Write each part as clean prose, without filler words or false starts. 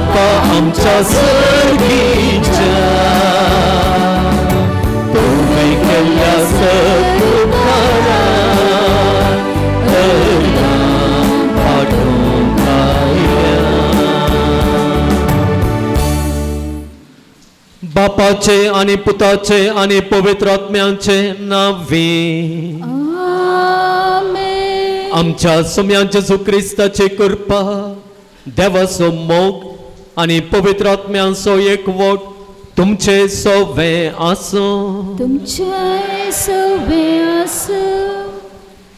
बापा आमच्या सर्गीच्या तुम्ही केल्या सत्कारा पाठवून बापाचे आणि पुताचे आणि पवित्र आत्म्याचे नावे आमच्या सोम्यान जेजू क्रिस्ताची कृपा देवाचो मोग आणि पवित्र आत्म्याचो एकवट तुमचे सोवे आसो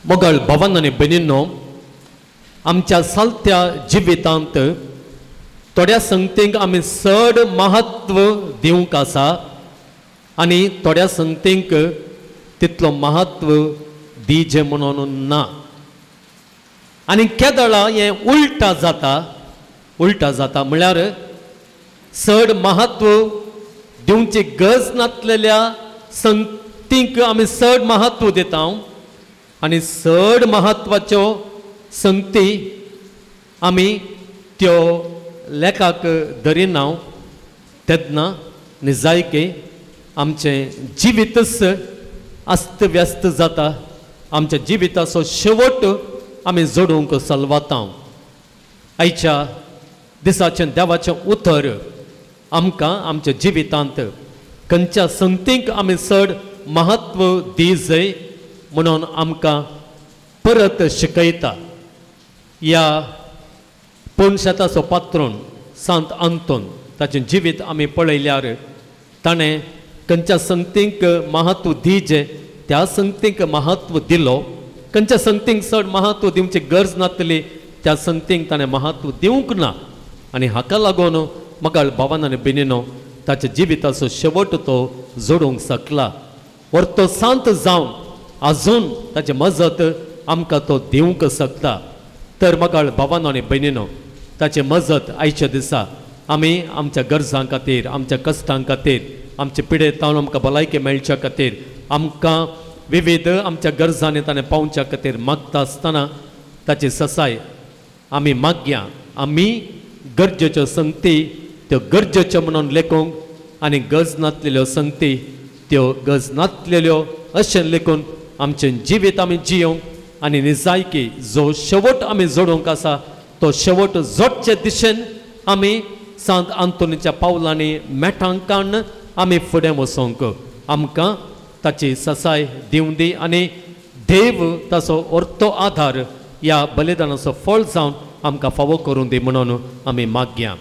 मोगळ भावांनो आनी भयणींनो आमच्या सालत्या जिवितांत थोड्या संगतींक आमी चड महत्व दिवंक आसा आनी थोड्या संगतींक तितलो महत्व दिजे म्हणून ना आनी केदळा हे उलटा जाता म्हळ्यार चड महत्व दिवची गरज नासलेल्या संगतींक आमी चड महत्व दिता आनी चड महत्वाच्यो संगती आमी त्यो लेखाक धरिना तेन्ना निजायके आमचें जिवीतच अस्त व्यस्त जाता आमच्या जिविताचो शेवट आमी जोडूंक चलवता आयच्या दिसाचें देवाचें उतर आमकां आमच्या जिवितांत खंयच्या संगतींक आमी चड महत्व दी जाय म्हणून आमकां परत शिकयता ह्या पोनशेताचो पात्रोन सांत आंतोन ताचें जिवीत आमी पळयल्यार ताणें खंयच्या संगतींक महत्व दिजें त्या संगतींक महत्व दिलो खंयच्या संगतींक चड महत्व दिवची गरज नासली त्या संगतींक ताणें महत्व दिवंक ना आनी हाका लागून म्हाका भावान आनी भयणीनो ताच्या जिविताचो शेवट तो जोडूंक शकला वर तो सांत जावन आजून ताची मजत आमकां तो दिवंक शकता तर म्हाका भावान आनी भयणीनो ताची मजत आयच्या दिसा आमी आमच्या गरजां खातीर आमच्या कश्टां खातीर आमचे पिडेतावन आमकां भलायकी मेळच्या खातीर आमकां विविध आमच्या गरजांनी ताणें पावच्या खातीर मागता आसतना ताची ससाय आमी मागया आमी गरजेच्यो संगती त्यो गरजेच्यो म्हणून लेखूंक आनी गरज नासलेल्यो संगती त्यो गरज नासलेल्यो अशें लेखून आमचें जिवीत आमी जियोंक आनी निजायकी जो शेवट आमी जोडूंक आसा तो शेवट जोडचे दिशेन आमी सांत आंतोनीच्या पावलांनी मेठांकान आमी फुडें वचोंक आमकां ताची ससाय दिवं दी आनी देव ताचो अर्तो आधार ह्या बलिदानाचो फळ जावन आमकां फावो करूं दी म्हणून आमी मागया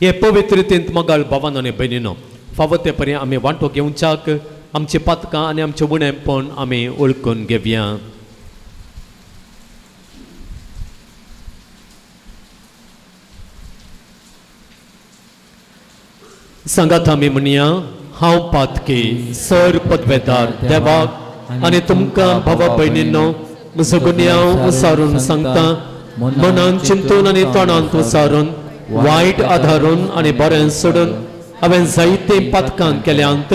हे पवित्र रितींत मोगाळ भावान आनी भयणीनो फावो ते पर्यंत आमी वांटो घेवच्याक आमची पातकां आनी आमचें उणेंपण आमी ओळखून घेवया सांगात आमी म्हणया हांव पातकी सर पदवेदार देवाक आनी तुमकां भावा भयणींनो म्हजो गुन्यांव उसारून सांगता मनान चिंतून आनी तोंडांत उसारून वायट आधारून आनी बरें सोडून हांवें जायते पातकां केल्यांत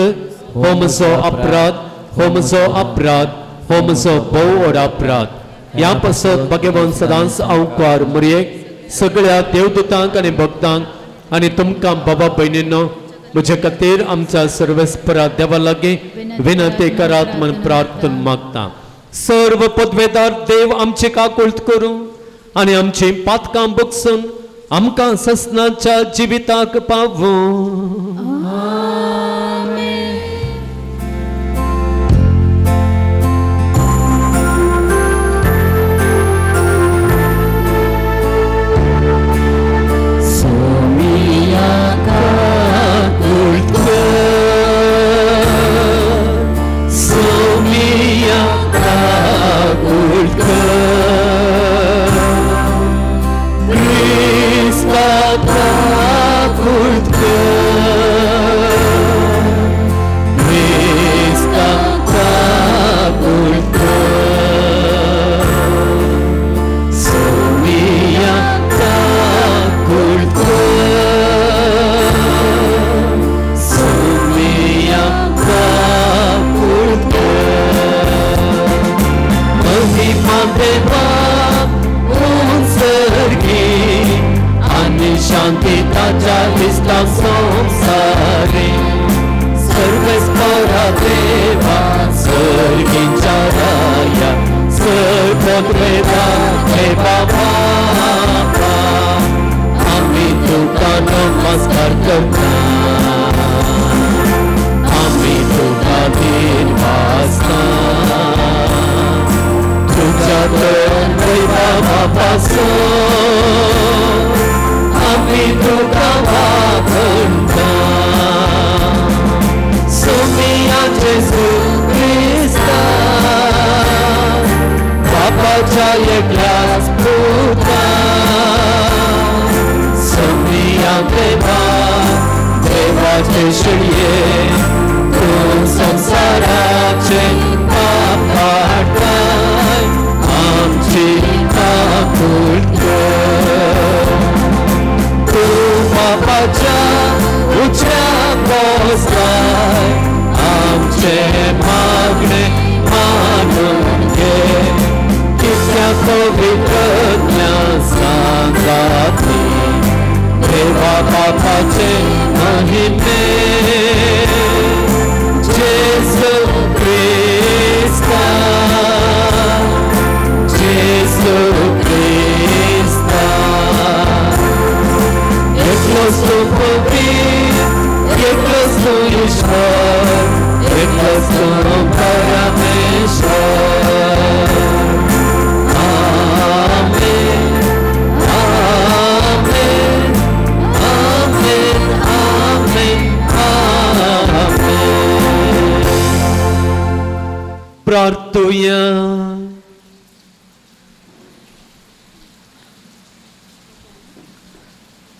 हो म्हजो अपराध हो म्हजो भोव व्हड अपराध ह्या पासत भगवान सदांच आंवकार मुरयेक सगळ्या देवदूतांक आनी भक्तांक आनी तुमकां बाबा भयणींनो म्हजे खातीर आमच्या सर्वेस्परा देवा लागीं विनंती करात म्हण प्रार्थना मागता सर्व पदवेदार देव आमची काकुळट करूं आनी आमची पातकां बगसून आमकां ससनाच्या जिविताक पावूं Christ, अंकिताच्या इष्टा संसारी सर्वेस्परा देवा सर्गींच्या राया सर्ववेदा देवा बापा आम्ही तुका नमस्कार करता आम्ही तुका दिन वाचता तुझ्या वैभवापासून आम्ही तुका वाखणता सोमिया जेसू ख्रिस्ता बापाच्या एकल्याच पुत्रा सोमिया देवा देवाचे शिडये तू संसाराचे पाप काढाय आमची आपुलकी तू बापाच्या उच्या बसलाय आमचे मागणे मानून घे कित्या पवित्रज्ञा सांगाती देवा बापाचे महिमे जेसू ख्रिस्ता जेसू ख्रिस्ता एकलोच तू पवित्र एकलोच तू ईश्वर एकलोच तू परमेश्वर आमेन आमेन आमेन आमेन आमेन प्रार्थूया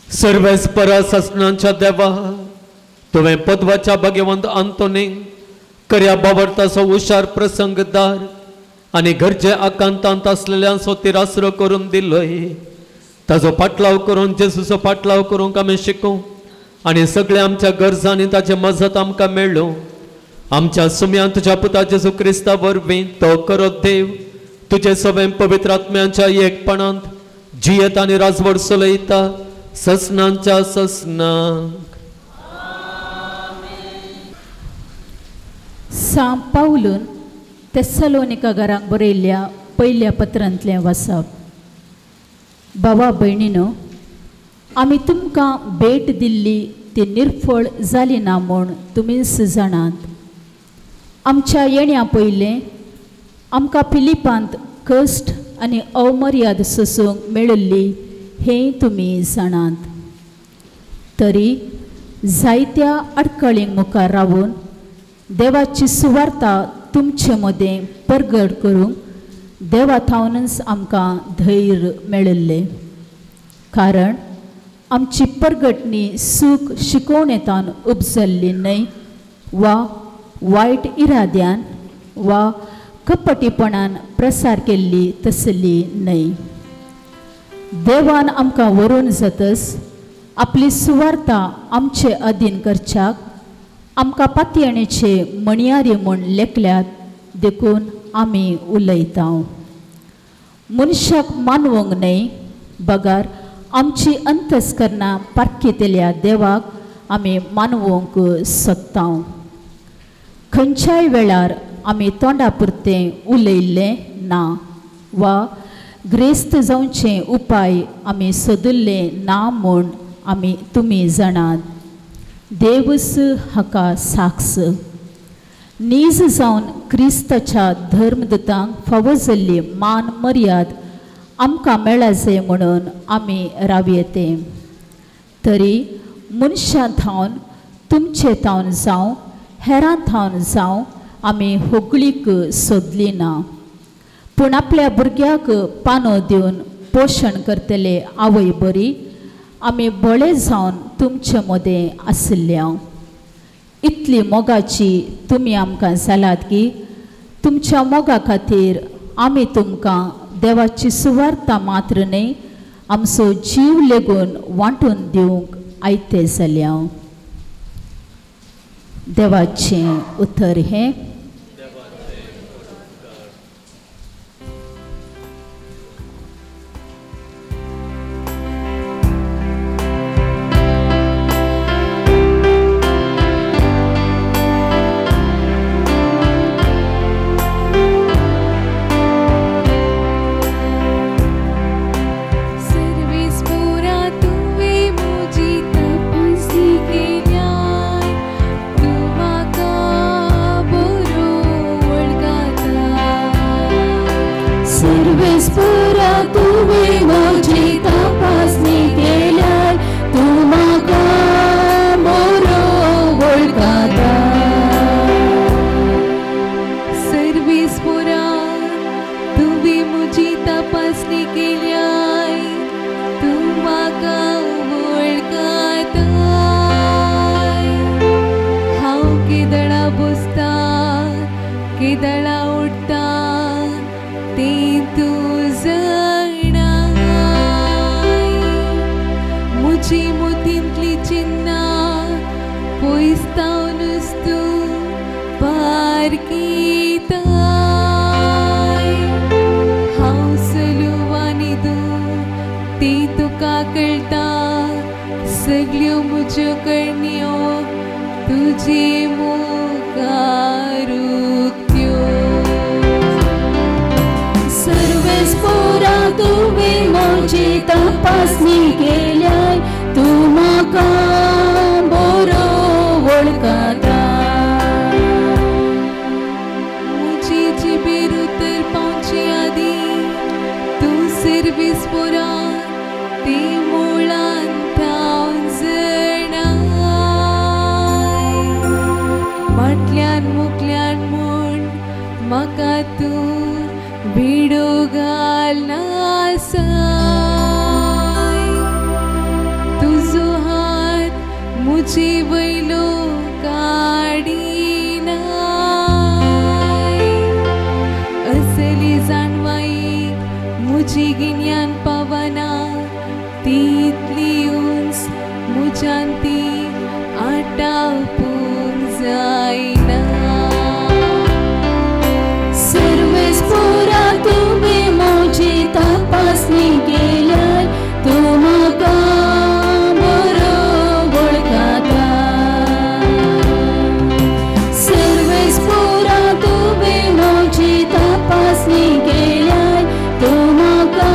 सर्वेस्परा ससनांच्या देवा तुवें पदवाच्या भाग्यवंत आंतोनीक कर्या बाबरताचो हुशार प्रसंगदार आनी घरचे आकांतांत आसलेल्यांचो तिरासरो करून दिलोय ताजो पाटलाव करून जेजूचो पाटलाव करूंक आमी शिकूं आनी सगळे आमच्या गरजांनी ताचे मजत आमकां मेळ्ळो आमच्या सुम्यान तुज्या पुता जेजू क्रिस्ता वरवीं तो करो देव तुजे सगळे पवित्र आत्म्यांच्या एकपणांत जियेत आनी राजवट चलयता ससनांच्या ससनांक सांत पावलून तेस्सलोनिकांकारांक बरयल्ल्या पयल्या पत्रांतलें वाचप भावा भयणीनो आमी तुमकां भेट दिल्ली ती निर्फळ जाली ना म्हूण तुमीच जाणात आमच्या येण्या पयलें आमकां फिलिपांत कश्ट आनी अवमर्याद सोसूंक मेळिल्ली हें तुमी जाणात तरी जायत्या आडखळींक मुखार रावून देवाची सुवार्ता तुमचे मदें परगट करूंक देवा थावनच आमकां धैर्य मेळिल्लें कारण आमची परगटणी सूख शिकोवणेतान उपजल्ली न्हय वा वायट इराद्यान वा कपटीपणान प्रसार केल्ली तसली न्हय देवान आमकां व्हरून जातच आपली सुवार्ता आमचे अधीन करच्याक आमकां पातयणेचे मणयारी म्हूण लेखल्यात देखून आमी उलयता मनशाक मानवंक न्हय बगार आमची अंतस्करणां पारखितल्या देवाक आमी मानवंक सोदता खंयच्याय वेळार आमी तोंडा पुरतें उलयल्लें ना वा ग्रेस्त जावचे उपाय आमी सोदिल्ले ना म्हूण आमी तुमी जाणात देवस हाका साक्ष नीज जावन क्रिस्ताच्या धर्मदूतांक फावो जाल्ली मान मर्याद आमकां मेळ्ळा जाय म्हणून आमी रावयेते तरी मनशां थावन तुमचे थावन जावं हेरां थावन जावं आमी होगळीक सोदली ना पूण आपल्या भुरग्याक पानो दिवन पोशण करतले आवय बरी आमी बळे जावन तुमचे मदें आशिल्ल्या इतली मोगाची तुमी आमकां जालात की तुमच्या मोगा खातीर आमी तुमकां देवाची सुवार्ता मात्र न्हय आमचो जीव लेगून वांटून दिवंक आयते जाल्या देवाचें उतर हें पारखीताय हांव सलुवानिदू ती तुका कळटा सगळ्यो म्हज्यो कणयो तुजे मुखार उक्त्यो सर्वेस्पोरा तुवें म्हजी तपासणी केल्याय तूं म्हाका बरो वळखता म्हजी जिबेर उतर पावचे आदी तूं सर्वेस्पोरा ती मुळांत हांव जणाय फाटल्यान मुखल्यान म्हूण म्हाका तूं भिडो घालनासाय तुजो हात म्हजे वयलो काडिनाय असली जाणवाई म्हजी गिन्यान पावना तितली उंच म्हज्यान ती आटावपूंक जायना सर्वेस्पोरा तुवें म्हजी तपासणी केल्याय तूं म्हाका बरो वळखता सर्वेस्पोरा तुवें म्हजी तपासणी केल्याय तूं म्हाका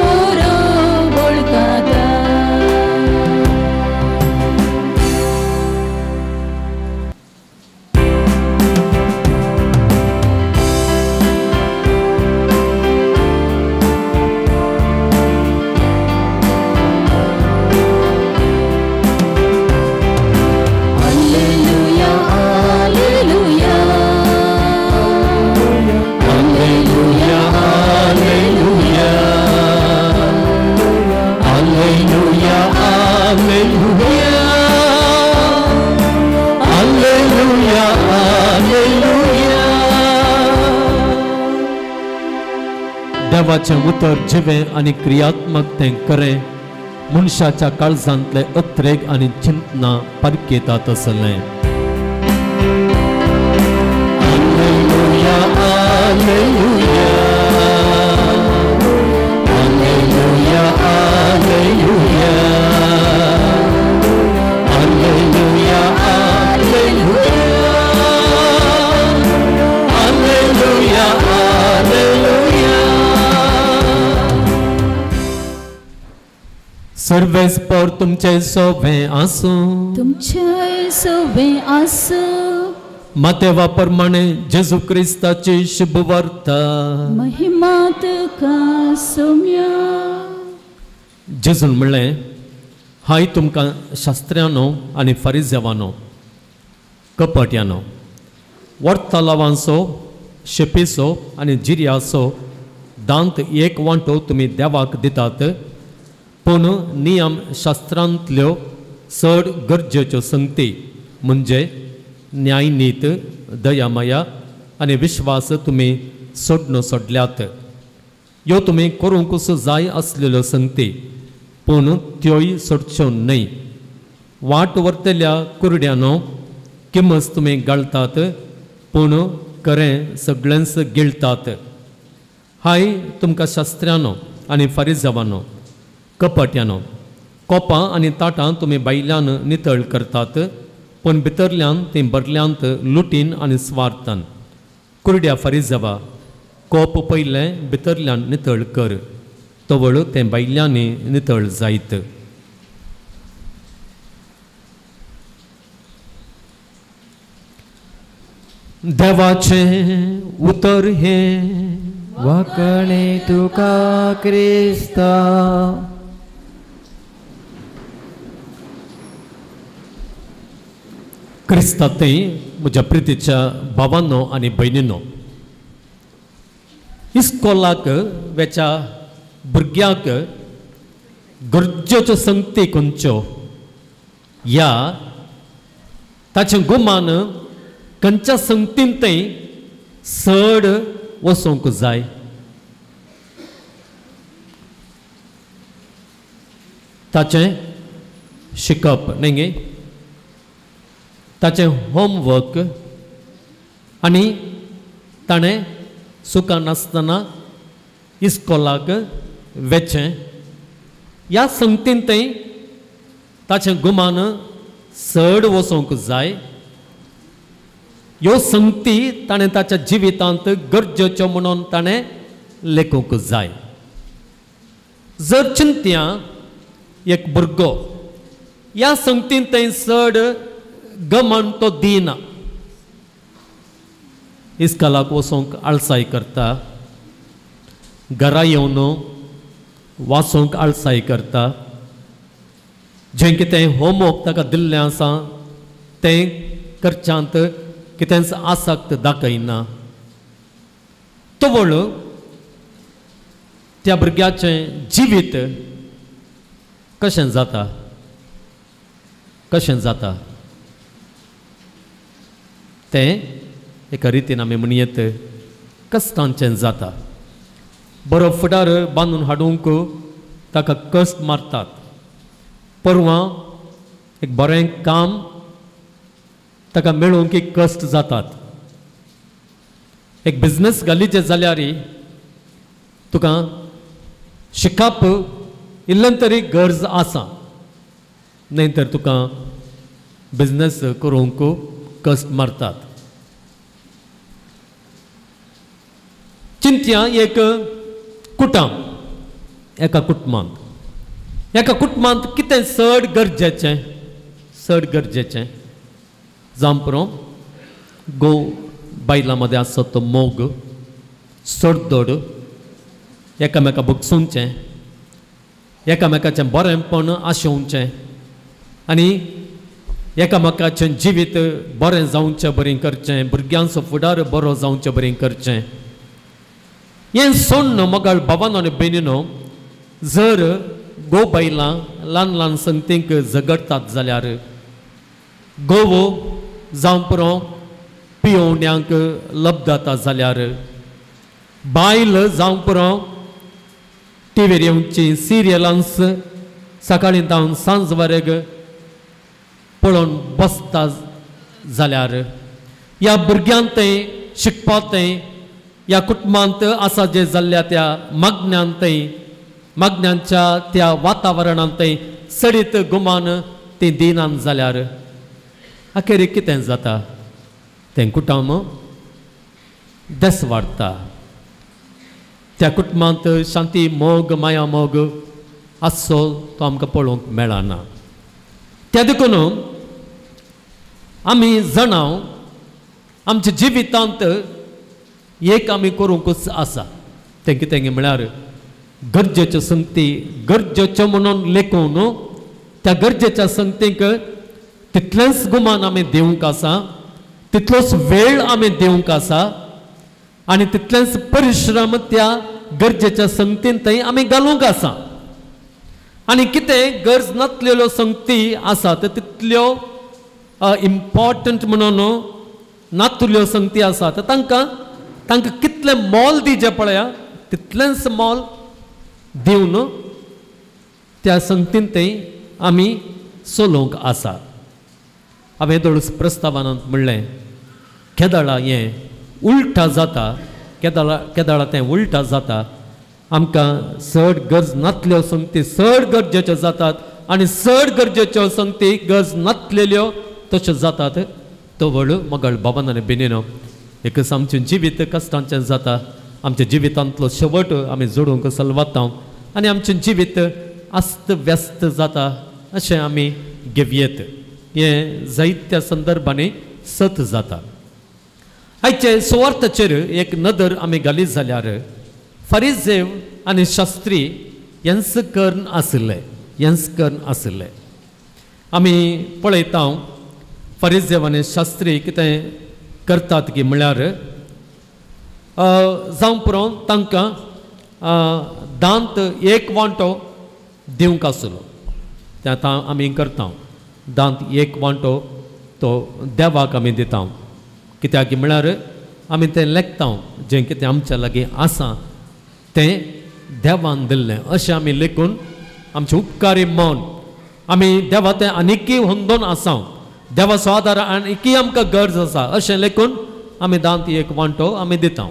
बरो वळखता देवाचें उतर जिवें आनी क्रियात्मक तें खरें मनशाच्या काळजांतले अत्रेक आनी चिंतनां परकेता तसलें सर्वेस्पर तुमचे सोबें आसूं तुमचे सोबें आसूं मातेवा प्रमाणे जेजू क्रिस्ताची शुभ वार्ता महिमा तुका सौम्या जेजून म्हणलें हाय तुमकां शास्त्र्यानो आनी फारिजेवानो कपट्यानो वर्तालावांचो शेपेचो आनी जिर्याचो दांत एक वांटो तुमी देवाक दितात पूण नियम शास्त्रांतल्यो चड गरजेच्यो संगती म्हणजे न्यायनीत दयामया आनी विश्वास तुमी सोडल्यात ह्यो तुमी करूंकच जाय आसलेल्यो संगती पूण त्योय सोडच्यो न्हय वाट व्हरतल्या कुरड्यानो किमस तुमी घालतात पूण खरें सगळ्यांच गिळटात हाय तुमकां शास्त्र्यानो आनी फारिजेवानो कपट्यानो कोपां आनी ताटां तुमी भायल्यान नितळ करतात पूण भितरल्यान तीं भरल्यांत लुटीन आनी स्वार्थान कुरड्या फारिजेवा कोप पयलें भितरल्यान नितळ कर तवळ तें भायल्यांनी नितळ जायत देवाचें उतर हें वाकणे तुका क्रिस्ता क्रिस्तांतय म्हज्या प्रितीच्या भावांनो आनी भयणींनो इस्कॉलाक वेच्या भुरग्यांक गरजेच्यो संगती खंयच्यो या ताचें गुमान खंयच्या संगतींतय चड वचोंक जाय ताचें शिकप न्ही ताचें होमवर्क आनी ताणें सुखां नासतना इस्कॉलाक वेचें. ह्या संगतीन थंय ताचें गुमान चड वचोंक जाय. ह्यो संगती ताणें ताच्या जिवितांत गरजेच्यो म्हणून ताणें लेखूंक जाय. जर चिंत्या एक भुरगो ह्या संगतीन थंय चड गमन तो दिना, इस्कॉलाक वचोंक आळसाय करता, घरा येवन वाचूंक आळसाय करता, जें कितें होमवर्क ताका दिल्लें आसा तें करच्यांत कितेंच आसक्त दाखयना, तवळ त्या भुरग्याचें जिवीत कशें जाता, कशें जाता तें एका रितीन आमी म्हणयत कश्टांचें जाता. बरो फुडार बांदून हाडूंक ताका कश्ट मारतात. परवां एक बरें काम ताका मेळोवंक एक कश्ट जातात. एक बिझनेस घालीचें जाल्यार तुका शिकप इल्लें तरी गरज आसा, न्हय तर तुका बिझनेस करूंक कश्ट मारतात. चिंत्या एक कुटुंब, एका कुटुंबांत कितें चड गरजेचें जावं पुरो घोव बायलां मदें आसता तो मोग, सरदोड, एकामेका भुगसूंचें, एकामेकाचें बरेंपण आशोवचें आनी एकामेकाचें जिवीत बरें जावचें बरें करचें, भुरग्यांचो फुडार बरो जावचें बरें करचें. हें सोडून मोगाळ भावांनो आनी भयणीनो, जर घोव बायलां ल्हान ल्हान संगतींक झगडटात जाल्यार, घोव जावं पुरो पियोवण्यांक लब जाता जाल्यार, बायल जावं पुरो टीव्हीर येवची सिरियलांस सकाळीं जावन सांज वरेग पळोवन बसता जाल्यार, ह्या भुरग्यांक शिकपाक ह्या कुटुंबांत आसा जे जाल्ल्या त्या मग्नांच्या त्या वातावरणांत सडीत गुमान ती दिनान जाल्यार अखेर कितें जाता, तें कुटुंब देस वाडटा. त्या कुटुंबांत शांती मोग माया मोग आसचो तो आमकां पळोवंक मेळना. त्या देखून आमी जाणाव आमच्या जिवितांत एक आमी करूंकूच आसा, तें कितें म्हळ्यार गरजेच्यो संगती गरजेच्यो म्हणून लेखून त्या गरजेच्या संगतीक तितलेंच गुमान आमी दिवंक आसा, तितलोच वेळ आमी दिवंक आसा आनी तितलेंच परिश्रम त्या गरजेच्या संगतीन थंय आमी घालूंक आसा. आनी कितें गरज नासलेल्यो संगती आसात तितल्यो इम्पॉर्टंट म्हणून नातुल्यो संगती आसात तांकां कितलें मोल दिवचें पळया, तितलेंच मोल दिवन त्या संगतीन थंय आमी चलोवंक आसा. हांवें दोळस प्रस्तावनांत म्हणलें केदाळा हें उलटा जाता, केदाळा तें उलटा जाता. आमकां चड गरज नासल्यो संगती चड गरजेच्यो जातात आनी चड गरजेच्यो संगती गरज नासलेल्यो तश्यो जातात. तो व्हड मोगाळ बाबान आनी बेनीनो, एक आमचें जिवीत कश्टांचें जाता. आमच्या जिवितांतलो शेवट आमी जोडूंक चलवता आनी आमचें जिवीत आस्त व्यस्त जाता अशें आमी घेवयेत. हें जायत्या संदर्भांनी सत जाता. आयचे सुवार्थाचेर एक नदर आमी घालीत जाल्यार फरिसेव आनी शास्त्री हेंच कर्ण आसले. आमी पळयता फरिसेव आनी शास्त्री कितें करतात की म्हळ्यार जावं पुरो तांकां दांत एक वांटो दिवंक आसलो. तें आतां आमी करता, दांत एक वांटो तो देवाक आमी दिता. कित्याक म्हळ्यार आमी तें लेखता जें कितें आमच्या लागीं आसा तें देवान दिल्लें अशें आमी लेखून आमचें उपकारी मन आमी देवा तें आनिकी हुंदोन आसा, देवाचो आदार आनिकी आमकां गरज आसा अशें लेखून आमी दांत एक वांटो आमी दिता.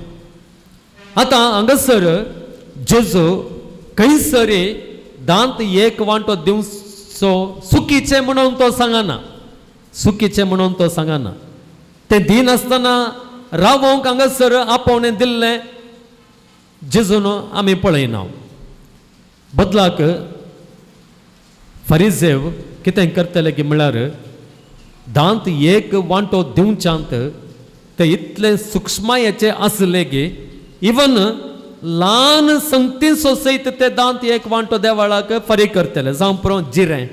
आतां हांगासर जेजू खंयसरी दांत एक वांटो दिवचो चुकीचें म्हणून तो सांगना. चुकीचें म्हणून तो सांगना. ते दिनासतना रावोंक हांगासर आपोवणें दिल्लें जेजून आमी पळयना. बदलाक फरिसेव कितें करतले की म्हळ्यार दांत एक वांटो दिवच्यांत ते इतले सूक्ष्मायेचे आसले की इवन ल्हान संगतींचो सयत ते दांत एक वांटो देवाळाक फारीक करतले. जावं पुरो जिरें,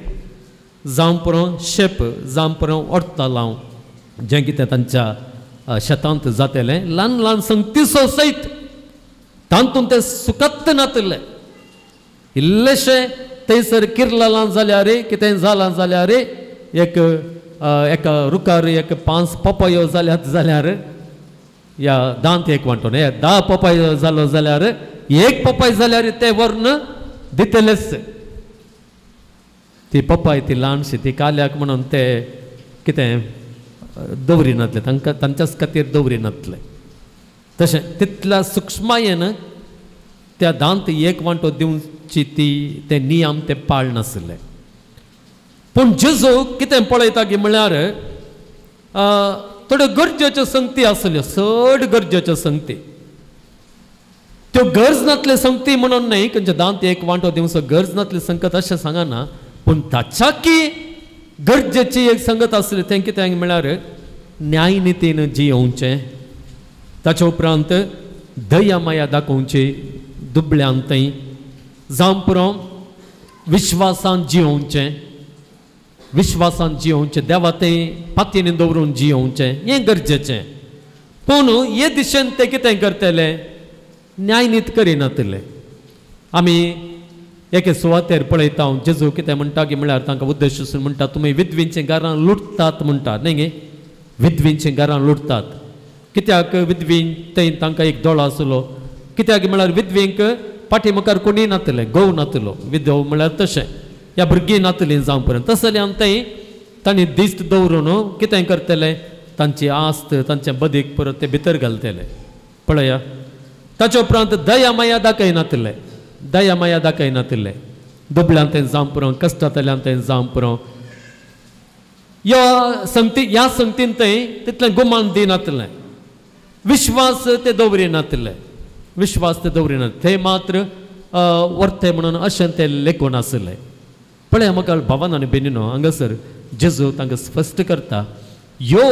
जावं पुरो शेप, जावं पुरो ओर्तां लावन जें कितें तांच्या शेतांत जातलें ल्हान ल्हान संगतीचो सयत तातूंत ते सुकत्त नातले. इल्लेशें थंयसर किरलां जाल्यार कितें जालां जाल्यार एका रुखार 5 पपयो जाल्यात जाल्यार या दांत एक वांटो न्ही 10 पपयो जालो जाल्यार एक पपय जाल्यार ते व्हरून दितलेच. ती पपय ती ल्हानशी ती काल्याक म्हणून ते कितें दवरिनातले तांकां तांच्याच खातीर दवरिनातले. तशें तितल्या सूक्ष्मायेन त्या दांत एक वांटो दिवची ते नियम ते पाळनासले. पूण जेजू कितें पळयता की म्हळ्यार थोड्यो गरजेच्यो संगती आसल्यो, चड गरजेच्यो संगती. त्यो गरज नातल्यो संगती म्हणून न्हय खंयच्या दांत एक वांटो दिवचो गरज नातली संगत अशें सांगना. पूण ताच्या की गरजेची एक संगत आसली तें कितें म्हळ्यार न्यायनितीन जियोवचें. ताच्या उपरांत दया माया दाखोवची दुबळ्यांतय, जावं पुरो विश्वासान जियोवचें, विश्वासान जियोवचें, देवातें पातयेन दवरून जियोवचें हें गरजेचें. पूण हे दिशेन ते कितें करतले न्यायनीत करिनातले. आमी एके सुवातेर पळयता जेजू कितें म्हणटा की म्हळ्यार तांकां उद्देशून म्हणटा तुमी विधवींचीं घरां लुटतात म्हणटा न्ही गे. विधवींचीं घरां लुटतात कित्याक विधवीं थंय तांकां एक दोळो आसलो. कित्याक म्हळ्यार विधवींक पाठीमुखार कोणी नातले, घोव नातलो. विधव म्हळ्यार तशें ह्या भुरगीं नातलीं जावं पर्यंत. तस जाल्यार थंय तांणी दिश्ट दवरून कितें करतले तांची आस्त तांचे बदीक परत ते भितर घालतले. पळया ताच्या उपरांत दया माया दाखयनातले, दया माया दाखयनातले. दुबळ्यांत जावं पुरो कश्टांतल्यांत जावं पुरो ह्या संगतीन थंय तितलें गुमान दिनातलें. विश्वास ते दवरिनातले, विश्वास ते दवरिनात. ते मात्र वर्थे म्हणून अशें ते लेखून आसले. पळय म्हाका भावान आनी बेनिनो हांगासर जेजू तांकां स्पश्ट करता ह्यो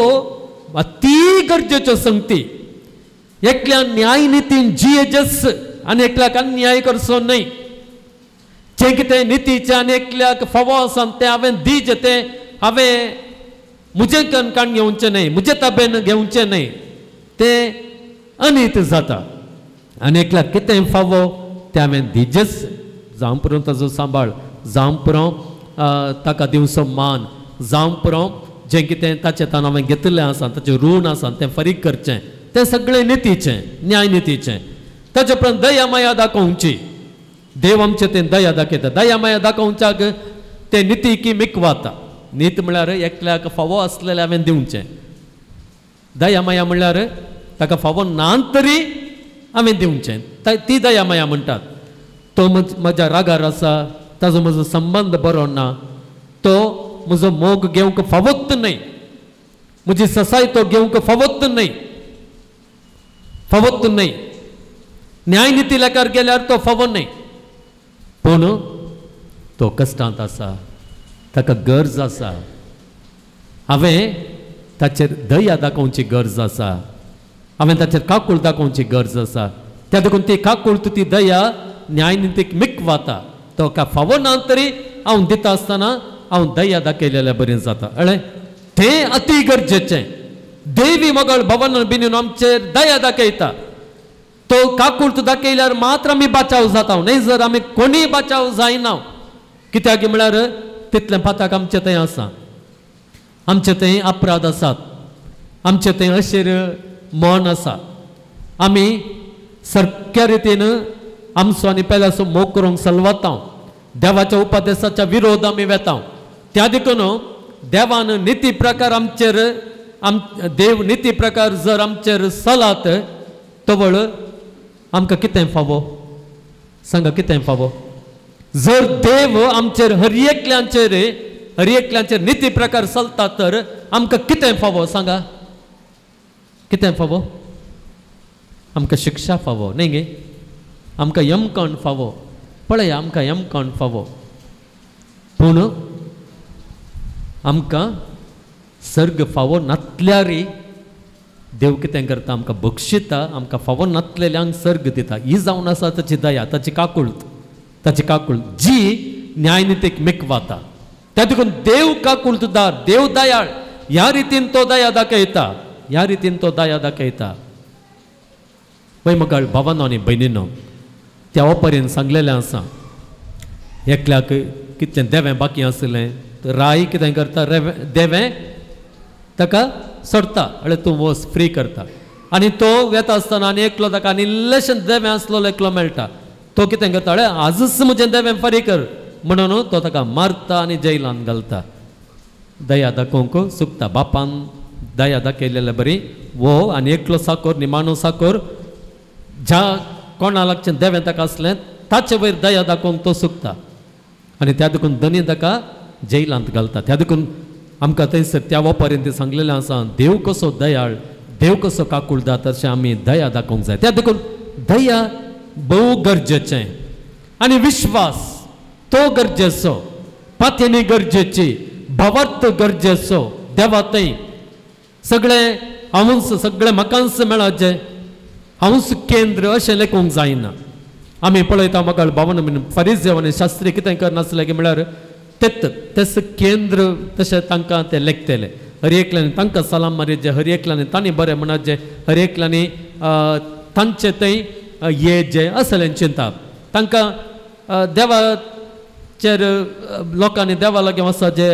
अती गरजेच्यो संगती. एकल्या न्यायनितीन जियेजस आनी एकल्याक अन्याय करचो न्हय. जें कितें नितीचें आनी एकल्याक फावो आसा तें हांवें दिजें तें हांवें म्हजें कणकाण घेवचें न्हय, म्हजे ताब्यान घेवचें न्हय. तें अनीत जाता. आनी एकल्याक कितें फावो तें हांवें दिजेच. जावं पुरो ताजो सांबाळ, जावं पुरो ताका दिवचो मान, जावं पुरो जें कितें ताचें तान हांवें घेतलें आसा ताचें ऋण आसा तें फारीक करचें. तें सगळें नितीचें, न्यायनितीचें. ताचे उपरांत दया माया दाखोवची. देव आमचें तें दया दाखयता. दया माया दाखोवच्याक तें निती की मिकवाता. नीत म्हळ्यार एकल्याक फावो आसलेलें हांवें दिवचें. दया माया म्हळ्यार ताका फावो ना तरी हांवें दिवचें. ती दया माया म्हणटात. तो म्हज्या रागार आसा, ताजो म्हजो संबंद बरो ना, तो म्हजो मोग घेवंक फावोत न्हय, म्हजी ससाय तो घेवंक फावोत न्हय, फावोत न्हय. न्यायनिती लेकार गेल्यार तो फावो न्हय. पूण तो कश्टांत आसा, ताका गरज आसा. हांवें ताचेर दया दाखोवची गरज आसा, हांवें ताचेर काकूळ दाखोवची गरज आसा. त्या देखून ती काकूळ ती दया न्यायनितीक मिकवाता. तो का फावो ना तरी हांव दिता आसतना हांव दया दाखयलेल्या बरें जाता. अळे तें अति गरजेचें. देवी मोगळ भवन बिनीन आमचेर दया दाखयता. तो काकूळ दाखयल्यार मात्र आमी बाचाव जाता, न्हय जर आमी कोणी बाचाव जायना. कित्याक म्हळ्यार तितलें पाताक आमचे थंय आसा, आमचे थंय अपराध आसात, आमचे थंय अशेर मन आसा. आमी सारक्या रितीन आमचो आनी पेल्याचो मोग करूंक सलवता. देवाच्या उपदेशाच्या विरोध आमी वेता. त्या देखून देवान निती प्रकार आमचेर देव निती प्रकार जर आमचेर चलात तवळ आमकां कितें फावो सांगा कितें फावो जर देव आमचेर हर एकल्यांचेर निती प्रकार चलता तर आमकां कितें फावो सांगा कितें फावो आमकां शिक्षा फावो न्ही गे आमकां यमकण फावो पळय आमकां यमकण फावो पूण आमकां सर्ग फावो नातल्यारय देव कितें करता आमकां बक्षिता आमकां फावो नातलेल्यांक सर्ग दिता ही जावन आसा ताची दया ताची काकूळट जी न्यायनितीक मिकवाता त्या देखून देव काकूळटदार देव दयाळ ह्या रितीन तो दया दाखयता पळय मगाळ भावांनो आनी भयणींनो त्या पर्यंत सांगलेलें आसा एकल्याक कितलें देवें बाकी आसलें राय कितें करता देवें ताका सोडता अळे तूं वच फ्री करता आनी तो वेता आसतना आनी एकलो ताका आनी इल्लेशें देवें आसलो एकलो मेळटा तो कितें करता अळे आजूच म्हजें देवें फारी कर म्हणून तो ताका मारता आनी जैलांत घालता दया दाखोवंक चुकता बापान दया दाखयलेलें बरी वो आनी एकलो साकोर निमाणो साकोर ज्या कोणा लागचें देवें ताका आसलें ताचे वयर दया दाखोवंक तो चुकता आनी त्या देखून धनी ताका जैलांत घालता त्या देखून आमकां थंयसर त्या पर्यंत सांगलेलें आसा देव कसो दयाळ देव कसो काकूळदार तशें आमी दया दाखोवंक जाय त्या देखून दया भोव गरजेचें आनी विश्वास तो गरजेचो पातेनी गरजेची भावार्थ गरजेचो देवा थंय सगळें हांवूच सगळें म्हाकाच मेळाचें हांवूच केंद्र अशें लेखूंक जायना आमी पळयता म्हाका भावना बीन फरिसेव आनी शास्त्री कितें करनासले की म्हळ्यार तेच केंद्र तशें तांकां ते लेखतले हर एकल्यांनी तांकां सलाम मारीचे हर एकल्यांनी तांणी बरें म्हणचे हर एकल्यांनी तांचे थंय येजे असलें चिंता तांकां देवाचेर लोकांनी देवा लागीं वचचे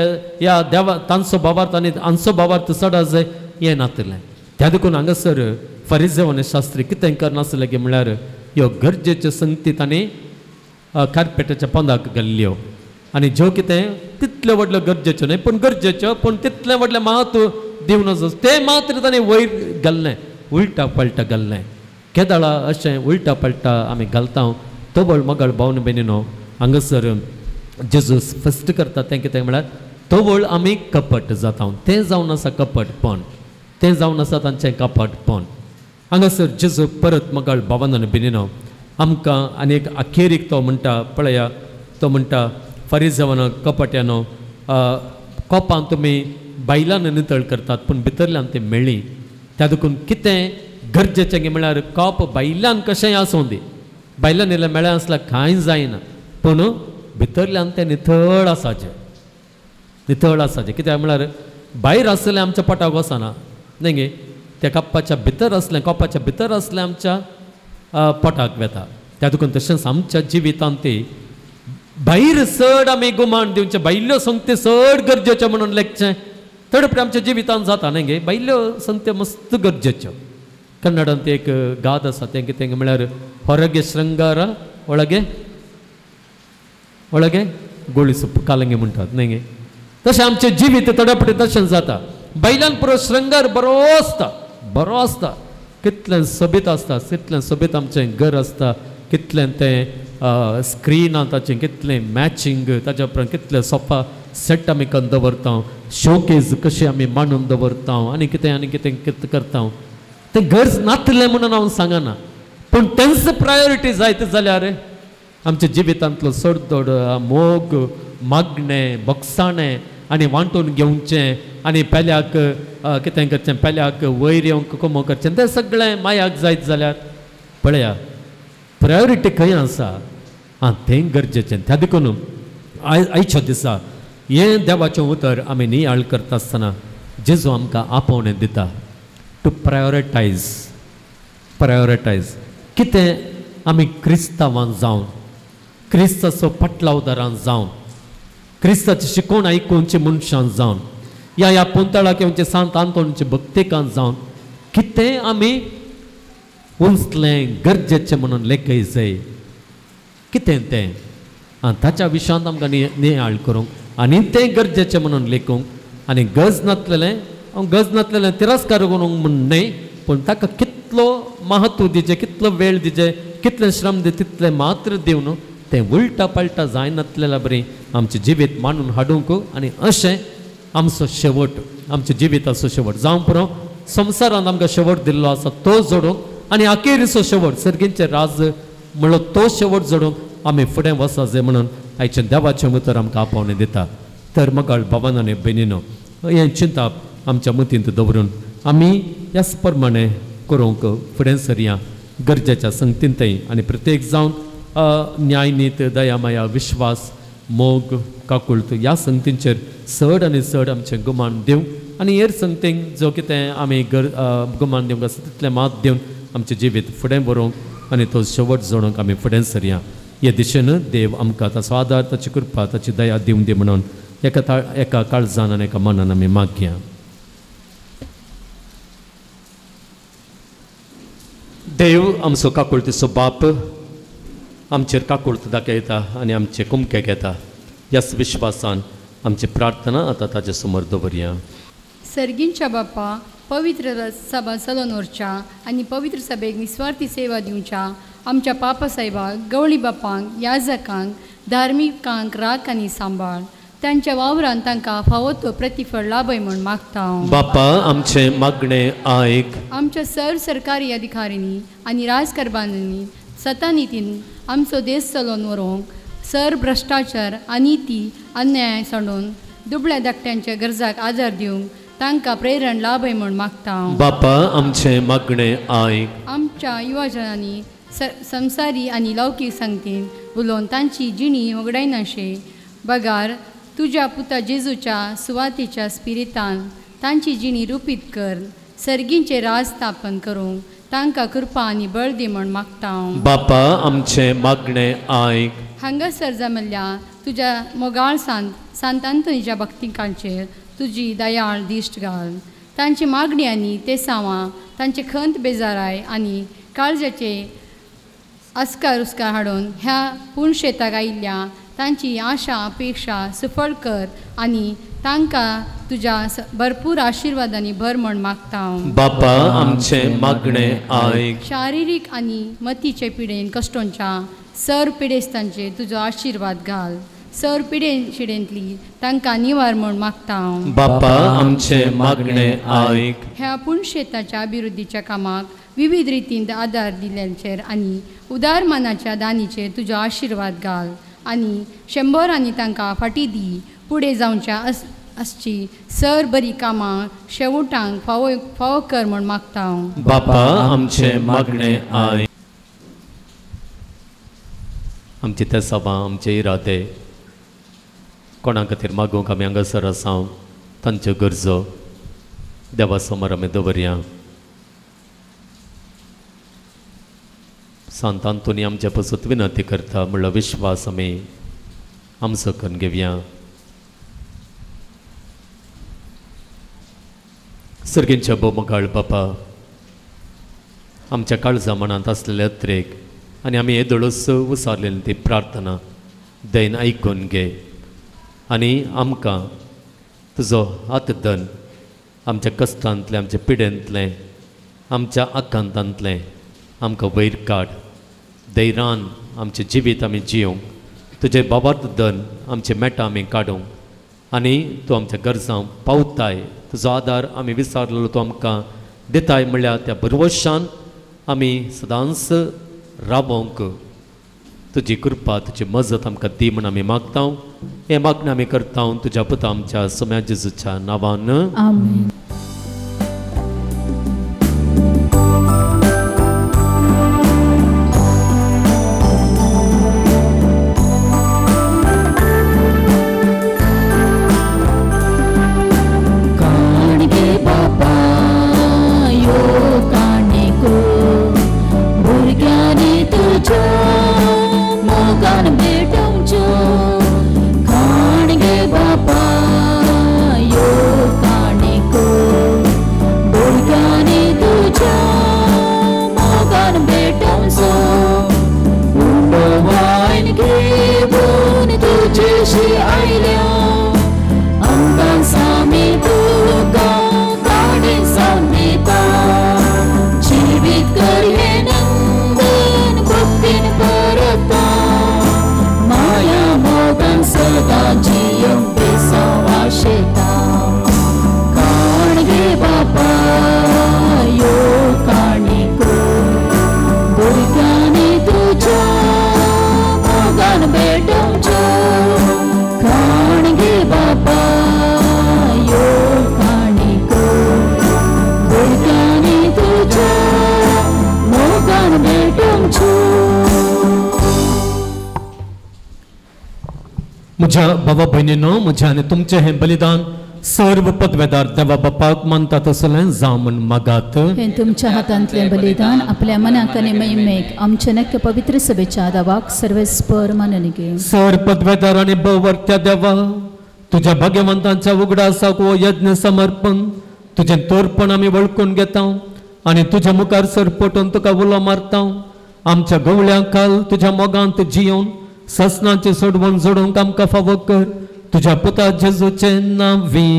या देवा तांचो भावार्थ आनी आमचो भावार्थ चड जाय हें नातलें त्या देखून हांगासर फरिसेव आनी शास्त्री कितें करनासले की म्हळ्यार ह्यो गरजेच्यो संगती तांणी कार्पेटाच्या पोंदाक घाल्ल्यो आनी ज्यो कितें तितल्यो व्हडल्यो गरजेच्यो न्हय पूण गरजेच्यो पूण तितलें व्हडलें महत्व दिवन ते मात्र ताणें वयर घाल्लें उलटा पलटा घाल्लें केदाळा अशें उलटा पलटा आमी घालता तोबळ मगळ भावन बेनीनो हांगासर जेजूस फस्ट करता तें कितें म्हळ्यार तोबळ आमी कपट जाता तें जावन आसा कपटपण तें जावन आसा तांचें कपटपण हांगासर जेजू परत मगळ भावन बेनीनो आमकां आनी एक अखेरीक तो म्हणटा पळया तो म्हणटा फरिसेवानो कपट्यानो कोपान तुमी बायलांनी नितळ करतात पूण भितरल्यान ती मेळ्ळी त्या देखून कितें गरजेचें गे म्हळ्यार कोप बायलांक कशेंय आसूं दी बायलांनी इल्लें मेळ्ळें आसल्यार कांय जायना पूण भितरल्यान तें नितळ आसाचें कित्याक म्हळ्यार भायर आसलें आमच्या पोटाक वचना न्ही गे त्या कप्पाच्या भितर आसलें कोपाच्या भितर आसलें आमच्या पोटाक वेता त्या देखून तशेंच आमच्या जिवितांत ती भायर चड आमी गुमान दिवचे भायल्यो संगती चड गरजेच्यो म्हणून लेखचें तडपडे आमच्या जिवितांत जाता न्ही गे भायल्यो संगत्यो मस्त गरजेच्यो कन्नडांत एक गाद आसा तें कितें म्हळ्यार ಹೊರಗೆ ಶೃಂಗಾರ ಒಳಗೆ गोळीसो कालंगे म्हणटात न्ही गे तशें आमचें जिवीत तडपडे तशें जाता बायलांक पुरो श्रृंगार बरो आसता कितलें सोबीत आसता कितलें सोबीत आमचें घर आसता कितलें तें स्क्रीनां ताचें कितलें मॅचिंग ताच्या उपरांत कितलें सोफा सेट आमी करून दवरता शोकेज कशें आमी मांडून दवरता आनी कितें करता तें घर नातलें म्हणून हांव सांगना पूण तेंच प्रायोरिटी जायत जाल्यार आमच्या जिवितांतलो सोडतोड मोग मागणें बोगसाणें आनी वांटून घेवचें आनी पेल्याक कितें करचें पेल्याक वयर येवंक कोमो करचें तें सगळें मायाक जायत जाल्यार पळया प्रायोरिटी खंय आसा तें गरजेचें त्या देखून आयच्या दिसा हें देवाचें उतर आमी नियाळ करता आसतना जेजू आमकां आपोवणें दिता टू प्रायोरिटायज कितें आमी क्रिस्तांवां जावन क्रिस्ताचो पटलावदारान जावन क्रिस्ताची शिकोवण आयकुनची मनशां जावन ह्या पुंतळाक येवचे सांत आंतोणचे भक्तिकांत जावन कितें आमी उंचलें गरजेचें म्हणून लेखय जाय कितें तें ताच्या विशयांत आमकां नियाळ करूंक आनी तें गरजेचें म्हणून लेखूंक आनी गरज नासलेलें हांव गज नासलेलें तिरस्कार करूंक म्हणून पूण ताका कितलो महत्व दिजें कितलो वेळ दिजें कितलें श्रम दे तितलें मात्र दिवन तें उलटा पलटा जायनासलेल्या बरें आमचें जिवीत मांडून हाडूंक आनी अशें आमचो शेवट आमचें जिविताचो शेवट जावं पुरो संवसारांत आमकां शेवट दिल्लो आसा तो जोडूंक आनी अखेरीचो शेवट सर्गींचें राज म्हणलो तो शेवट जोडूंक आमी फुडें वसा जे म्हणून आयचें देवाचें उतर आमकां आपोवणें दिता. तर मगाळ भावान आनी भयणीनो हें चिंता आमच्या मतींत दवरून आमी ह्याच प्रमाणे करूंक फुडें सरया गरजेच्या संगतींतय आनी प्रत्येक जावन न्याय नीत दया माया विश्वास मोग काकुळत ह्या संगतींचेर चड आनी चड आमचें गुमान दिवं आनी हेर संगतींक जो कितें आमी गुमान दिवंक आसा तितलें मात दिवन आमचें जिवीत फुडें व्हरूंक आनी तो शेवट जोडूंक आमी फुडें सरया. हे दिशेन देव आमकां ताचो आदार ताची कृपा ताची दया दिवं दी म्हणून एका काळजान आनी एका मनान आमी मागया. देव आमचो काकुळतीचो बाप आमचेर काकुळत दाखयता आनी आमचे कुमके घेता ह्याच विश्वासान आमची प्रार्थना आतां ताचे समोर दवरया. सर्गींच्या बाप्पा पवित्र सभा चलोवन व्हरच्या आनी पवित्र सभेक निस्वार्थी सेवा दिवच्या आमच्या पापा साहेबाक गवळी बापांक याजकांक धार्मिकांक राख आनी सांबाळ तांच्या वावरान तांकां फावो तो प्रतिफळ लाभय म्हूण मागता हांव. बापा आमचे मागणे आयक. आमच्या सर्व सरकारी अधिकाऱ्यांनी आनी राजकारभारांनी सतानितीन आमचो देश चलोवन व्हरूंक सर भ्रश्टाचार अनिती अन्याय सोडून दुबळ्या धाकट्यांच्या गरजाक आदार दिवंक तांकां प्रेरण लाभय म्हूण मागता हांव. बापा आमचे मागणे आयक. आमच्या युवाजनांनी संवसारी आनी लौकीक संगतीन उलोवन तांची जिणी वगडायनाशे बगार तुज्या पुता जेजूच्या सुवातेच्या स्पिरितान तांची जिणी रुपीत कर सर्गींचे राज स्थापन करूंक तांकां कृपा आनी बळ दी म्हूण मागता हांव. बापा आमचे मागणे आयक. हांगासर जमल्या तुज्या मोगाळ सांत अंतोनीच्या भक्तिकांचेर तुजी दयाळ दिश्ट घाल. तांची मागणी आनी तेसावां तांचे खंत बेजाराय आनी काळजाचे अस्कार उस्कार हाडून ह्या पुणशेताक आयिल्ल्या तांची आशा अपेक्षा सफळ कर आनी तांकां तुज्या भरपूर आशिर्वादांनी भर म्हूण मागता हांव. बापा आमचे मागणे आयक. शारिरीक आनी मतीचे पिडेन कश्टोंच्या सर पिडेस्तांचे तुजो आशिर्वाद घाल. सर शिडेंतली तांकां निवार म्हूण मागता हांव. बापा आमचे मागणे आयक. ह्या पुणशेताच्या अभिवृद्धीच्या कामाक विविध रितीन आदार दिल्यांचेर आनी उदार मनाच्या दानीचेर तुजो आशिर्वाद घाल आनी 100 आनी तांकां फाटीं दी. फुडें जावच्या आसची सर बरी कामां शेवटांक फावो कर म्हूण मागता हांव. बापा आमचे मागणे आयक. आमची ते सभा आमचे इरादे कोणा खातीर मागूंक आमी हांगासर आसा तांच्यो गरजो देवा समोर आमी दवरया. सांत अंतोनी आमच्या पासत विनंती करता म्हणल्यार विश्वास आमी आमचो करून घेवया. सर्गींच्या बोमगाळ बापा आमच्या काळजा मनांत आसलेल्या अत्रेक आनी आमी हे दळस विसारलेली ती प्रार्थना दयन आयकून घे आनी आमकां तुजो हात दन आमच्या कश्टांतलें आमच्या पिडेंतलें आमच्या आकांतांतलें आमकां वयर काड. धैर्यान आमचें जिवीत आमी जियोंक तुजे बाबात दन आमचे मेटां आमी काडूंक आनी तूं आमच्या गरजांक पावताय. तुजो आदार आमी विसारलेलो तूं आमकां दिताय म्हणल्यार त्या भरवशान आमी सदांच राबोंक तुजी कृपा तुजी मजत आमकां दी म्हूण आमी मागता. हें मागणें आमी करता तुज्या पुता आमच्या सोम्या जेजूच्या नांवान. आमेन. She I am, I'm dancing me to go. म्हज्या भावा भयणीनो, म्हजें आनी तुमचें हें बलिदान सर्व पदवेदार देवा बापाक मानता तसलें जावं म्हण मागात. हे तुमच्या हातांतलें बलिदान आपल्या मनाक आनी महिमेक आमच्या नक्क पवित्र सभेच्या दावाक सर्वेस्पर मानून घे. सर पदवेदार आनी भवर्त्या देवा, तुज्या भाग्यवंतांच्या उगडासाक हो यज्ञ समर्पण तुजें तोरपण आमी वळखून घेता आनी तुज्या मुखार सरपटून तुका उलो मारता. आमच्या गवळ्यांक घाल, तुज्या मोगांत जियोन ससनांचे सोडवून जोडूंक आमकां फावो कर. तुज्या पुता जेजूचें नांवी.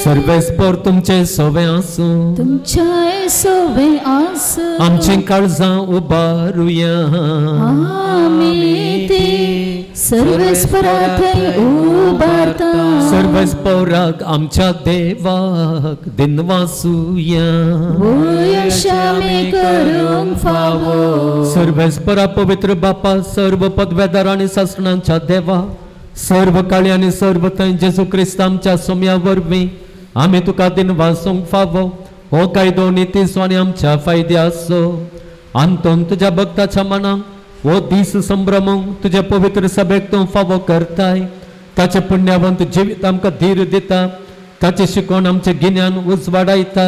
सर्वेस्पर तुमचे सोवे आसूं. तुमच्या सोवे आसूं. आमचीं काळजां उबारुया. आमी ती सर्वेस्पराक उबारता. सर्वेस्पराक आमच्या देवाक दिनवासुया. आमी करूंक फावो. सर्वेस्परा पवित्र बापा, सर्व पदवेदार आनी शास्त्रज्ञांच्या देवा, सर्व काळी आनी सर्व थंय जेजू क्रिस्त आमच्या सोम्या वरवीं आमी तुका दिनवासूंक फावो. हो कायदो नितीसो आनी आमच्या फायद्याचो. आंतून तुज्या भक्ताच्या मनाक हो दीस संभ्रमूंक तुज्या पवित्र सभेक तूं फावो करताय. ताचे पुण्यवंत जिवीत आमकां धीर दिता. ताचे शिकोवन आमचे गिन्यान उजवाडायता.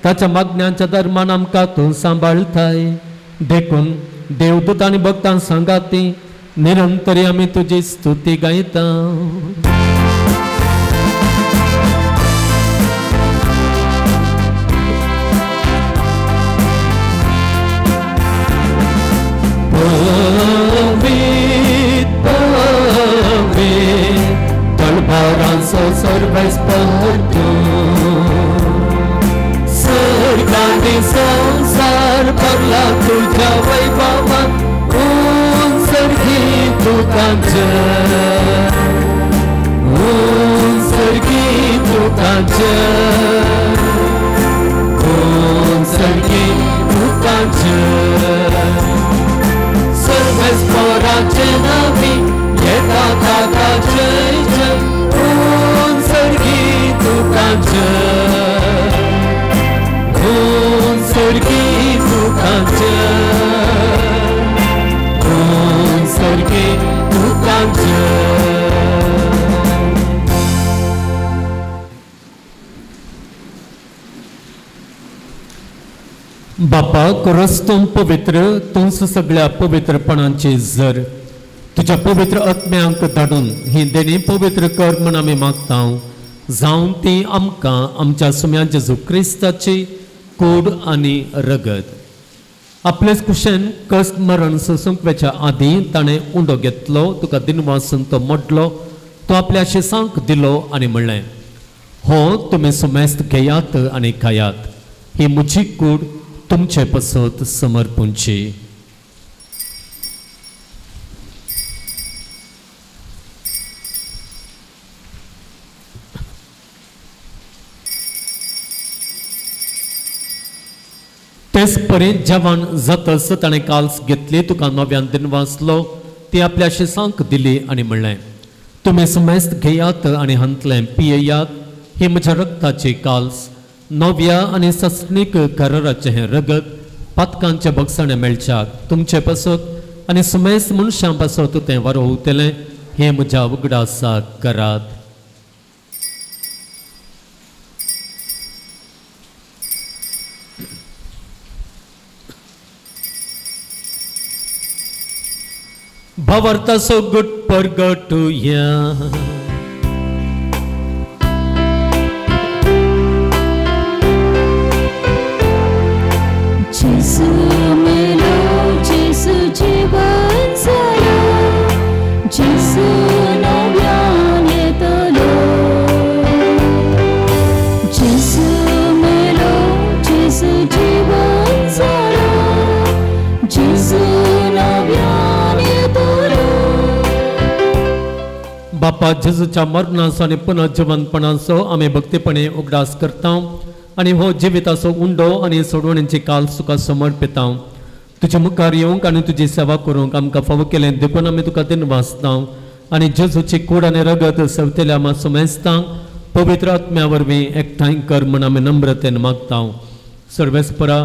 ताच्या मागण्यांच्या दरम्यान आमकां तूं सांबाळताय. देखून देवदूत आनी भक्तां सांगाती निरंतरी आमी तुजी स्तुती गायता. तळभारांचो सर्वेस्पर तूं. स्वर्गांनी संसार भरला तुज्या वैभवान. सर्गी तुकांचे, सर्गी तुकांचे, सर्गी तुकांचे. सर्वेस्पराचे नावी येता ताका जय जय. सर्गी तुकांचे, सर्गी तुकांचे, सर्गी तुकांचे. बापा, रस्तोम पवित्र तूंच सगळ्या पवित्रपणांची जर तुज्या पवित्र आत्म्यांक धाडून ही देणी पवित्र कर म्हण आमी मागता. जावं ती आमकां आमच्या सुम्या जेजू क्रिस्ताची कूड आनी रगत. आपलेच कुशेन कश्ट मरण सोसूंक वेच्या आदीं ताणें उंडो घेतलो, तुका दिनवासून तो मोडलो, तो आपल्या शिसांक दिलो आनी म्हणलें, हो तुमी सुमेस्त घेयात आनी खायात. ही म्हजी कूड तुमचे पसत समर्पूंची. तेच परेन जेवण जातस ताणें काल्स घेतली, तुका नव्यान दिनवासलो, ती आपल्या शिसांक दिली आनी म्हणलें, तुमी सुमेस्त घेयात आनी हंतलें पियेयात. ही म्हज्या रक्ताची काल्स, नव्या आनी सस्नीक कराराचें हें रगत, पातकांचे बगसाणें मेळच्याक तुमचे पसत आनी सुमेस्त मनशां पसत तें वारोवतलें. हें म्हज्या उगडासाक करात. भावार्थाचो गुट परगटुया. जेसू मेलो, जेसू जीवन जालो, जेसू नव्यान येतलो. जेसू मेलो, जेसू जीवन जालो, जेसू नव्यान येतलो. बापा जेजूच्या मरणाचो आनी पुनर्जीवनपणाचो आमी भक्तीपणे उगडास करता आनी हो जिविताचो उंडो आनी सोडवणेची काल तुका समर्पिता. तुज्या मुखार येवंक आनी तुजी सेवा करूंक आमकां फावो केलें देखून आमी तुका दिनवासता आनी जेजूची कूड आनी रगत सवतेल्या आमा सुमेस्तांक पवित्र आत्म्या वरवीं एकठांय कर म्हण आमी नम्रतेन मागता. सर्वेस्परा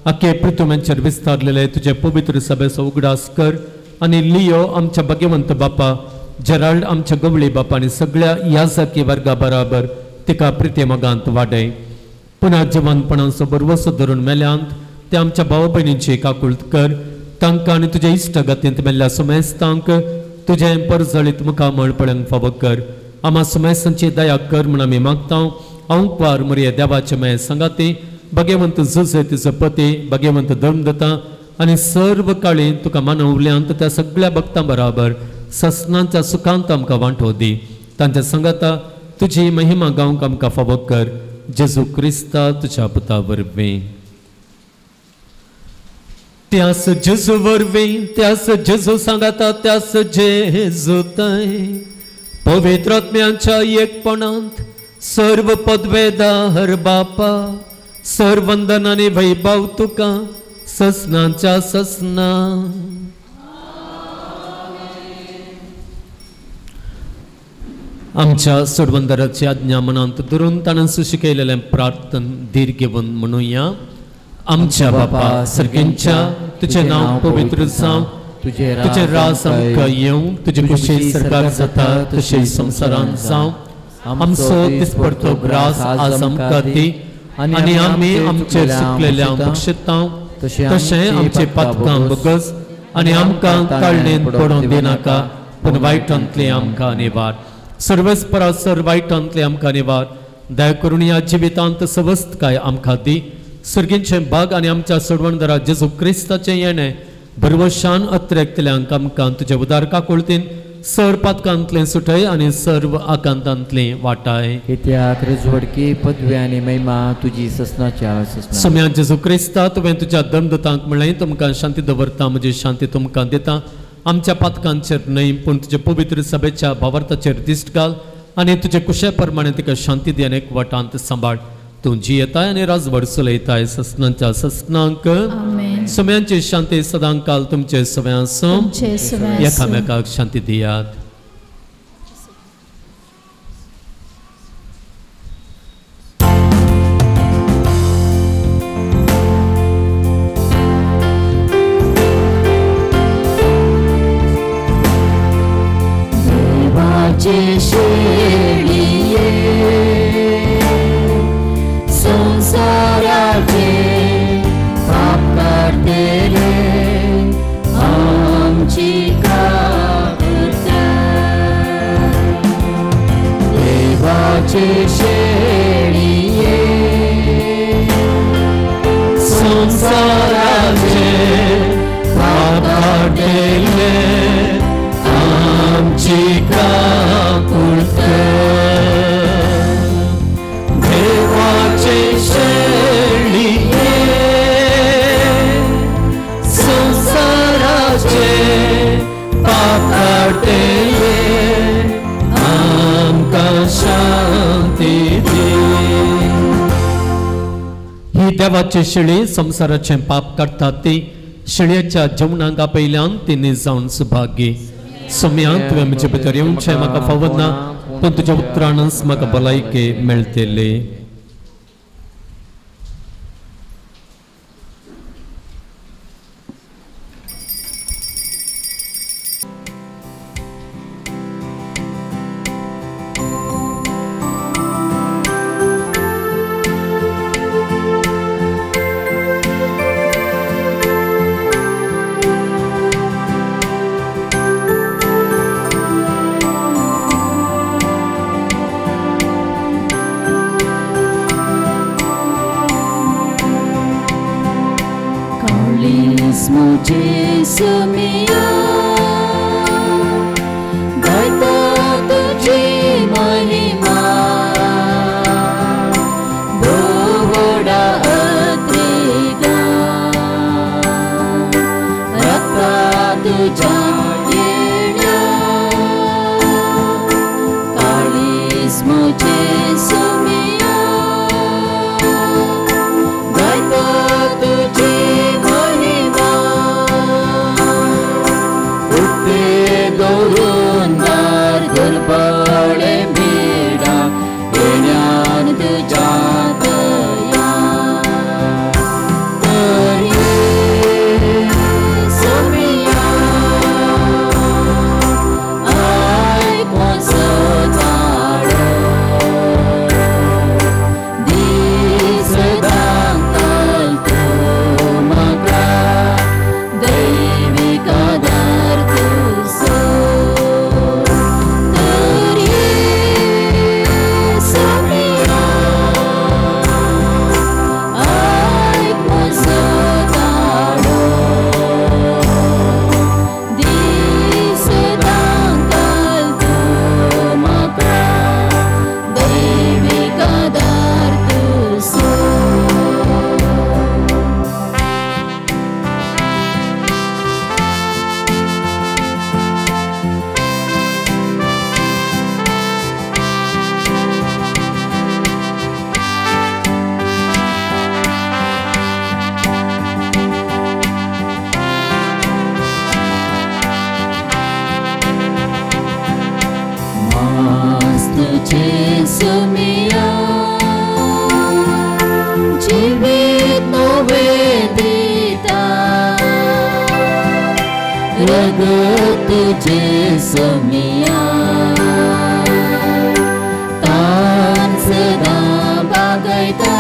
आख्खे पृथ्वीचेर विस्तारलेले तुजे पवित्र सभेचो उगडास कर आनी लियो आमच्या भाग्यवंत बापा, जेराल्ड आमच्या गवळी बापा आनी सगळ्या याजकी वर्गा बराबर तिका प्रिते मोगांत वाडय. पुन्हा जवानपणाचो बरवसो धरून मेल्यांत ते आमच्या भाव भयणींची काकुळट कर. तांकां आनी तुज्या इश्ट गतींत मेल्ल्या सुमेस्तांक तुजें परजळीत मुखार मळपळ्यांक फावो कर. आम्हा सुमेसांची दया कर म्हूण आमी मागता. हांव पार मरिये देवाचे माये संगाती, भाग्यवंत जुजे तिचो पती, भाग्यवंत धर्मदत्ता आनी सर्व काळी तुका मानवल्यांत त्या सगळ्या भक्तां बराबर ससनांच्या सुखांत आमकां वांटो दी. तांच्या संगाता तुजी महिमा गावंक आमकां फावो कर. जेजू क्रिस्ता तुज्या पुता वरवीं. त्यास जेजू वरवीं, त्यास जेजू सांगाता, त्यास जेजू थंय पवित्र आत्म्याच्या एकपणांत सर्व पदवेदार बापा, सर्व वंदन आनी वैभव तुका ससनांच्या ससना. आमच्या सोडवंदराची आज्ञा मनांत धरून ताणें सुशिकयलेलें प्रार्थन धीर घेवन म्हणुया. आमच्या बापा सर्गेंच्या, तुजें नांव पवित्र जावं, तुजें राज आमकां येवं, तुजी कुशी सरकार जाता तशी संवसारांत जावं. आमचो दिसपडतो ग्रास आज आमकां दी आनी आमी आमचेर चुकलेल्यांक बक्षिता तशें आमचे पातकां बगस आनी आमकां काळणेन पडोवंक दिनाका, पूण वायटांतले आमकां निवार. सर्वच परासर वायटांतले आमकां निवार. दया करून ह्या जिवितांत सवस्तकाय आमकां दी. सर्गींचे भाग आनी आमच्या सोडवणदारा जेजू क्रिस्ताचें येणें बरवशान अत्रेकतल्यांक आमकां तुजे उदार काकुळतीन सर पातकांतलें सुटय आनी सर्व आकांतांतलें वाटाय. कित्याक रजवडकी पदवी आनी महिमा तुजी ससनाच्या ससना. सम्या जेजू क्रिस्ता तुवें तुज्या धर्मदतांक म्हणलें तुमकां शांती दवरता, म्हजी शांती तुमकां दिता. आमच्या पातकांचेर न्हय पूण तुजे पवित्र सभेच्या भावार्थाचेर दिश्ट घाल आनी तुजे कुशे प्रमाणे तिका शांती दी आनी एकवटांत सांबाळ. तूं जियेताय आनी राजवड चलयताय ससनांच्या ससनांक. सम्यांची शांती सदां काल तुमचे सगळ्यां आसूं. एकामेकाक शांती दियात. देवाची शिळी संसाराचें पाप काडटा ती शिळयेच्या जेवणाक आपयल्यान तिनी जावन सुभागी. सम्यान तुवें म्हजे भितर येवचें म्हाका फावत ना, पूण तुज्या उतरानच म्हाका भलायकी मेळटली. जेसुमिया तान सदा बागयता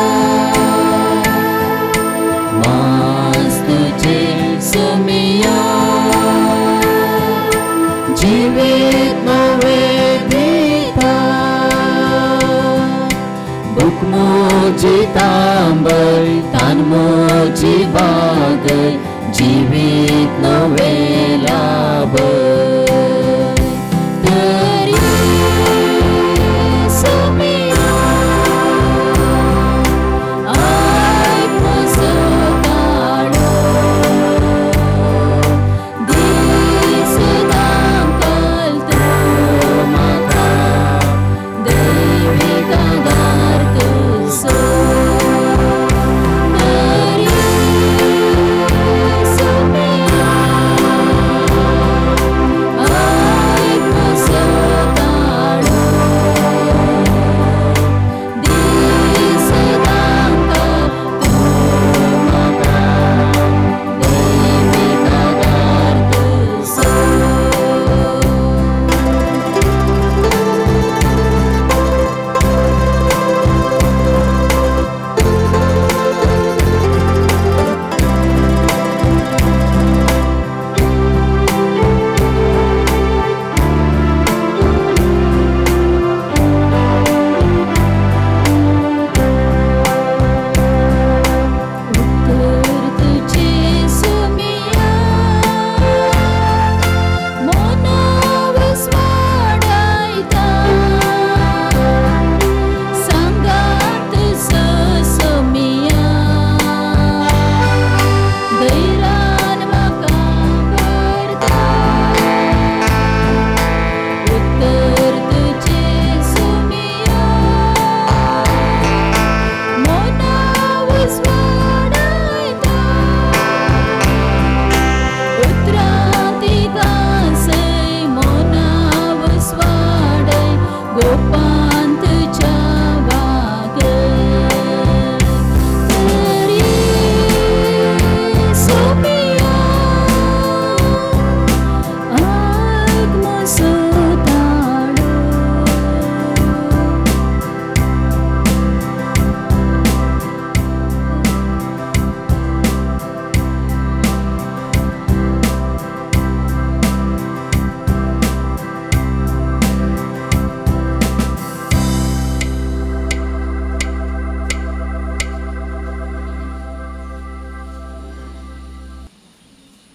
मास तुझे सुमिया जीवित नवे दिता बुक मोजी तांबय तान मोजी बागय जीवित नवे लाभ तरी सुमिया आयक मसताडो दिसदांकल तो म्हाका दैवीक आदार तुजो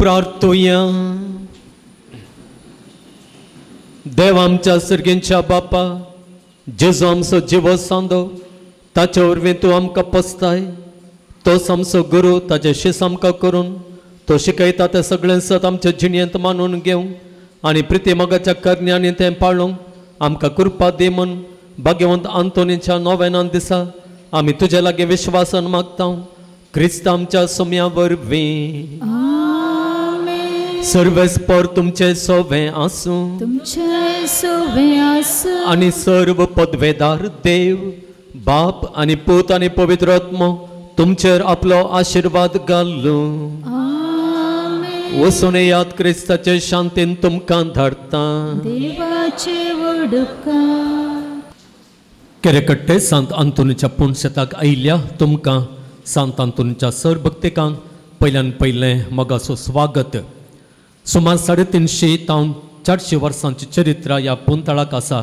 प्रार्थुया. देव आमच्या सर्गेंच्या बापा, जेजू आमचो जिवो सांदो, ताचे वरवीं तूं आमकां पोसताय. तोच आमचो गुरू, ताचे शीस आमकां करून तो शिकयता तें सगळें सत आमच्या जिणेंत मानून घेवंक आनी प्रिती मोगाच्या करण्यांनी तें पाळूंक आमकां कृपा दी म्हूण भाग्यवंत आंतोनीच्या नोवेनान दिसा आमी तुजे लागीं विश्वासान मागता. क्रिस्त आमच्या सोम्या वरवीं सर्वेस्पर तुमचे सोवे आसूं, तुमचे सोवे आसूं आनी सर्व पदवेदार देव बाप आनी पूत आनी पवित्र आत्मो तुमचेर आपलो आशीर्वाद घालूं. वचून याद क्रिस्ताचे शांतीन तुमकां धाडटा. देवाचे वडकार केरेकट्टे सांत आंतोनीच्या पुणशेताक आयिल्ल्या तुमकां सांत आंतोनीच्या सर भक्तिकांक पयल्यान पयलें मोगाचो स्वागत. सुमार 350 तावन 400 वर्सांची चरित्रा ह्या पुंतळाक आसा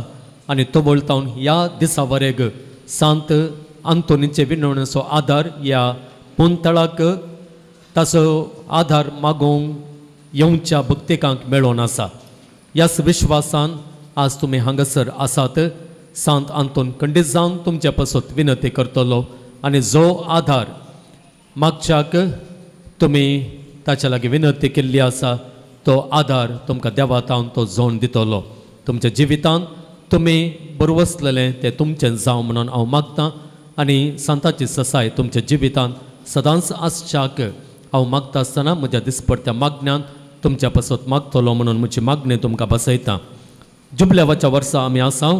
आनी तो बोलतावन ह्या दिसा वरेग सांत आंतोनीचे विणवणेचो आदार ह्या पुंतळाक ताचो आधार मागोवंक येवच्या भक्तिकांक मेळोन आसा. ह्याच विश्वासान आज तुमी हांगासर आसात. सांत आंतोन खंडीत जावन तुमच्या पासत विनंती करतलो आनी जो आधार मागच्याक तुमी ताच्या लागीं विनंती केल्ली आसा तो आधार तुमकां देवातावन तो जोड दितलो. तुमच्या जिवितांत तुमी बरें वसलेलें तें तुमचें जावं म्हणून हांव मागतां आनी सांताची ससाय तुमच्या जिवितांत सदांच आसच्याक हांव मागता आसतना म्हज्या दिसपट्ट्या मागण्यान तुमच्या पासत मागतलो म्हणून म्हजी मागणी तुमकां बसयता. जुबल्यावाच्या वर्सा आमी आसा.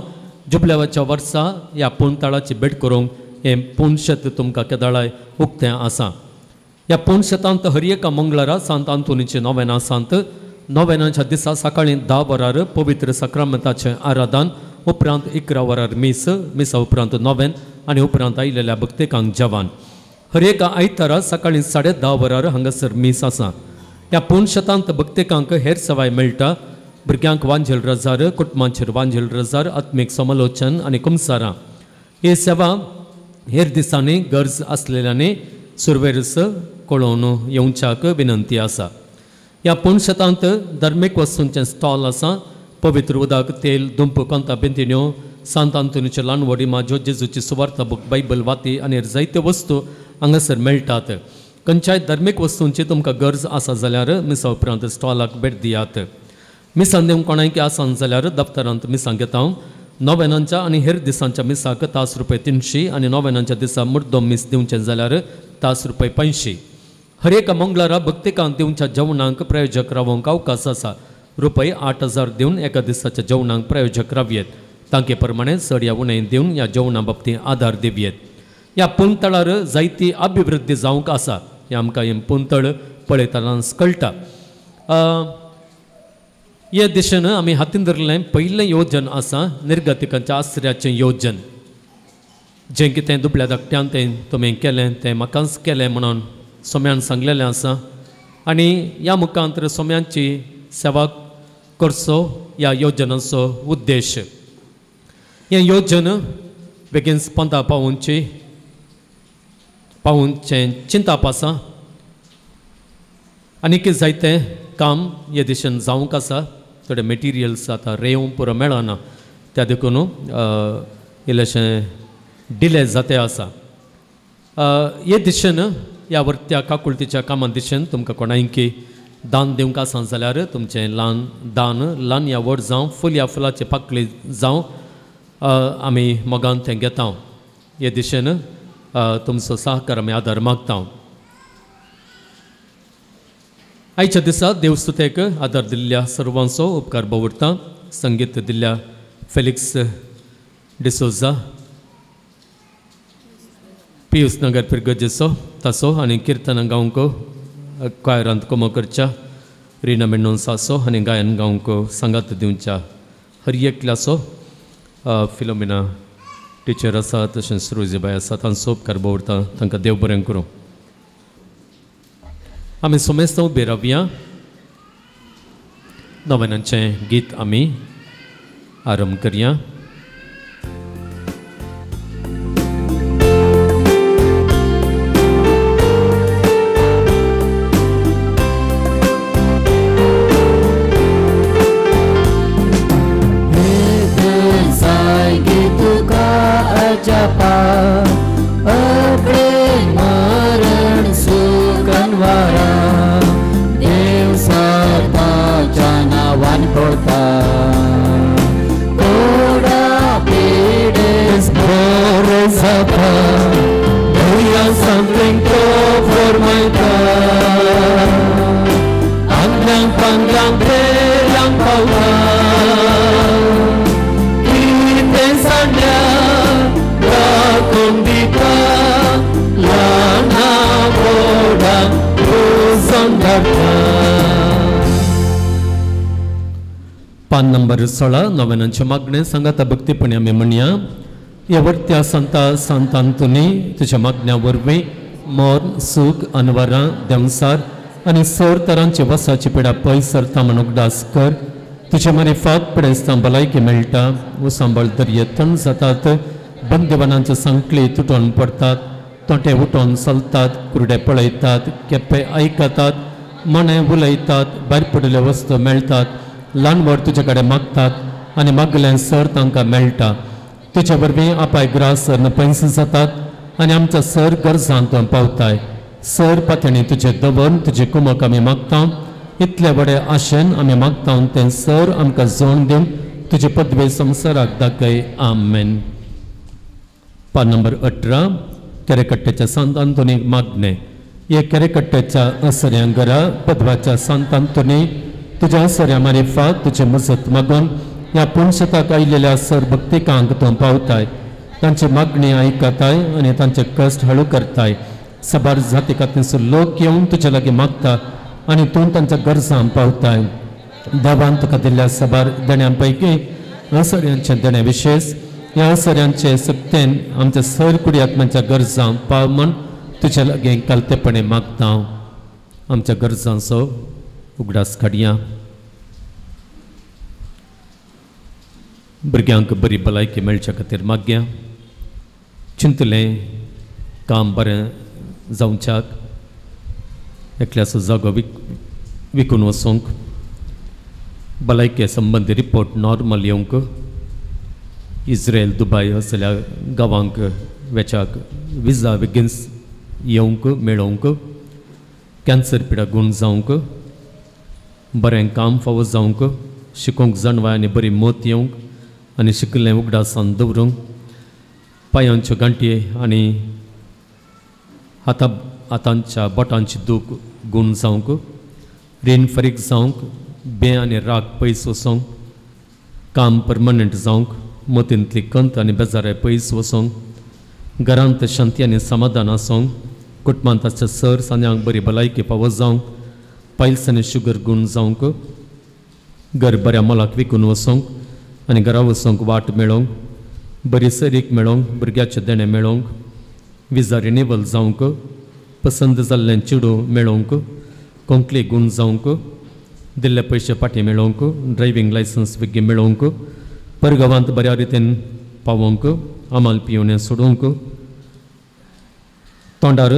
जुबल्यावाच्या वर्सा ह्या पुणतळाची भेट करूंक हें पुणशेत तुमकां केदाळाय उक्तें आसा. ह्या पुणशेतांत हर एका मंगळारा सांत आंतोनीचे नोवेना सांत नोवेनाच्या दिसा सकाळी 10 वरार पवित्र सक्रामेंताचें आराधन उपरांत 11 वरार मिसा उपरांत नोवेन आनी उपरांत आयिल्ल्या भक्तेकांक जेवण हर एका आयतारा सकाळी 10:30 वरार हांगासर मीस आसा ह्या पुणशतांत भक्तेकांक हेर सवाय मेळटा भुरग्यांक वांजेल रजार कुटुंबांचेर वांजेल रजार आत्मीक समलोचन आनी कुमसारां ही सेवा हेर दिसांनी गरज आसलेल्यांनी सुरवेरस कळोवन येवच्याक विनंती आसा ह्या पुणशतांत धर्मीक वस्तूंचें स्टॉल आसा पवित्र उदक तेल दुंप कोंता बिंतिन्यो सांत आंतोनीचे ल्हानवडी माजो जेजूची सुवार्ता बूक बायबल वाती आनी जायत्यो वस्तू हांगासर मेळटात खंयच्याय धर्मीक वस्तूंची तुमकां गरज आसा जाल्यार मिसा उपरांत स्टॉलाक भेट दियात मिसान दिवंक कोणायकी आसान जाल्यार दफ्तरांत मिसां घेता नोवेनांच्या आनी हेर दिसांच्या मिसाक तास रुपये 300 आनी नोवेनांच्या दिसा मुद्दम मीस दिवचें जाल्यार तास रुपये 500 हर एका मंगळारा भक्तिकांक दिवच्या जेवणाक प्रायोजक रावोवंक अवकाश आसा रुपये 8,000 दिवन एका दिसाच्या जेवणाक प्रायोजक रावयेत तांके प्रमाणे चड या उणें दिवन ह्या जेवणा बाबतींत आदार दिवयेत ह्या पुंतळार जायती अभिवृद्धी जावंक आसा हें आमकां हें पुंतळ पळयतनाच कळटा हे दिशेन आमी हातीन धरलें पयलें येवजण आसा निर्गतिकांच्या आश्रयाचें येवजण जें कितें दुबळ्या धाकट्यान तें तुवें केलें तें म्हाकाच केलें म्हणून सोम्यान सांगलेलें आसा आनी ह्या मुखांतर सोम्यांची सेवा करचो ह्या येवजणाचो उद्देश हें येवजण बेगीन स्पंदा पावोवचें चिंताप आसा आनीक जायतें काम हे दिशेन जावंक आसा थोडे मेटिरियल्स आतां रेंव पुरो मेळना त्या देखून इल्लेशें डिले जाते आसा हे दिशेन ह्या वर्त्या काकुळतीच्या कामा दिशेन तुमकां कोणायकी दान दिवंक आसा जाल्यार तुमचें ल्हान दान ल्हान या व्हड जावं फूल या फुलाचे पाकळी जावं आमी मोगान तें घेता हे दिशेन तुमचो सहकार आमी आदार मागता आयच्या दिसा देवस्तुतेक आदार दिल्ल्या सर्वांचो उपकार बावुरता संगीत दिल्ल्या फेलिक्स डिसोजा पियुस नगर पिरगजेचो तासो आनी किर्तनां गावंक क्वायरांत कोमोकरच्या रिना मेंडोन्साचो आनी गायन गावंक सांगात दिवच्या हर एकल्याचो फिलोमिना टिचर आसा तशेंच रोजीबाई आसा तांचो उपकार बावुरता तांकां देव बरें करूं आमी सोमेस्त उबे रावया नोवेनाचें गीत आमी आरंभ करया पान नंबर 16 नोवेनांचे मागणे सांगाता भक्तीपणी आमी म्हणया ह्या वर्त्या सांत आंतोनी तुज्या मागण्या वरवीं मोर सूख अनवरां देंवसार आनी सर तरांची वसाची पिडा पयस सरता म्हूण उगडास कर तुजे मारिफात पिडेस्तां भलायकी मेळटा उसांबळ दर्ये थंड जातात बंदिवानांचे सांकळी तुटोन पडतात तोटे उठोन चलतात कुरडे पळयतात केप्पे आयकतात मणे उलयतात भायर पडिल्ल्यो वस्तू मेळटात ल्हान व्हड तुजे कडेन मागतात आनी मागलें सर तांकां मेळटा तुजे वरवीं आपाय ग्रास पयस जातात आनी आमच्या सर गरजांत पावताय सर पातणी तुजे दवर तुजे कुमक आमी मागता इतले बडे आशेन आमी मागता तें सर आमकां जोड दिवन तुजे पदवे संवसाराक दाखय आमेन पान नंबर 18 केरेकट्टेच्या सांत आंतोनी मागणे हे केरेकट्टेच्या असऱ्यां घरा पदवाच्या सांत आंतोनी तुज्या असऱ्या मारिफात तुजे मजत मागून ह्या पुणशताक आयिल्ल्या सर भक्तिकांक तूं पावताय तांची मागणी आयकताय आनी तांचे कश्ट हळू करताय सबार जाती खातीर लोक येवन तुजे लागीं मागता आनी तूं तांच्या गरजां पावताय देवान तुका दिल्ल्या सबार दण्यांपैकी असर्यांचे दणे विशेष ह्या असर्यांचे सक्तेन आमच्या सर कुडी आत्म्यांच्या गरजां पाव म्हण तुझे लागीं कलतेपणे मागता हांव. आमच्या गरजांचो उगडास काडया. भुरग्यांक बरी भलायकी मेळच्या खातीर मागया. चिंतलें काम बरें जावच्याक एकल्याचो जागो विकून वचूंक भलायके संबंदी रिपोर्ट नॉर्मल येवंक इस्रायल दुबय असल्या गांवांक वेचाक विजा बेगीन येवंक मेळोवंक कॅन्सर पिडा गूण जावंक बरें काम फावो जावंक शिकूंक जाणवाय आनी बरी मोत येवंक आनी शिकलें उगडासान दवरूंक पांयांच्यो गांठी आनी हातांच्या बोटांची दूख गूण जावंक रीण फारीक जावंक बे आनी राग पयस वचोंक काम परमनंट जावंक मतींतली कंत आनी बेजाराय पयस वचोंक घरांत शांती आनी समाधान आसोंक कुटुंबांत ताच्या सर सान्यांक बरी भलायकी फावो जावंक पायल्स आनी शुगर गूण जावंक घर बऱ्या मोलाक विकून वचोंक आनी घरा वचोंक वाट मेळोवंक बरी सरीक मेळोवंक भुरग्याचे देणे मेळोवंक विजा रिन्यूवल जावंक पसंद जाल्लें चिडू मेळोवंक कोंकणी गूण जावंक दिल्ले पयशे फाटीं मेळोवंक ड्रायव्हिंग लायसन्स बेगीन मेळोवंक परगांवांत बऱ्या रितीन पावोवंक आमाल पिवणें सोडूंक तोंडार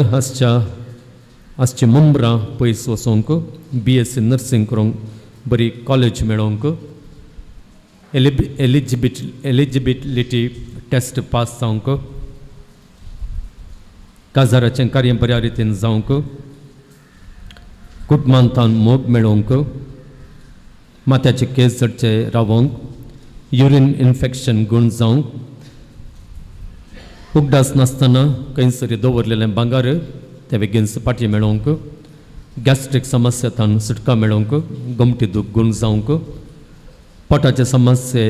आसची मुंबरां पयस वचोवंक BSc नर्सींग करूंक बरी कॉलेज मेळोवंक एलिजिबिलिटी टेस्ट पास जावंक काजाराचें कार्य बऱ्या रितीन जावंक कुटुंबांतान मोग मेळोवंक माथ्याचे केस जडचे रावोंक युरीन इन्फेक्शन गूण जावंक उगडास नासतना खंयसरी दवरलेलें भांगार ते बेगीन फाटीं मेळोवंक गॅस्ट्रीक समस्यातान सुटका मेळोवंक गमटी दूख गूण जावंक पोटाचे समस्ये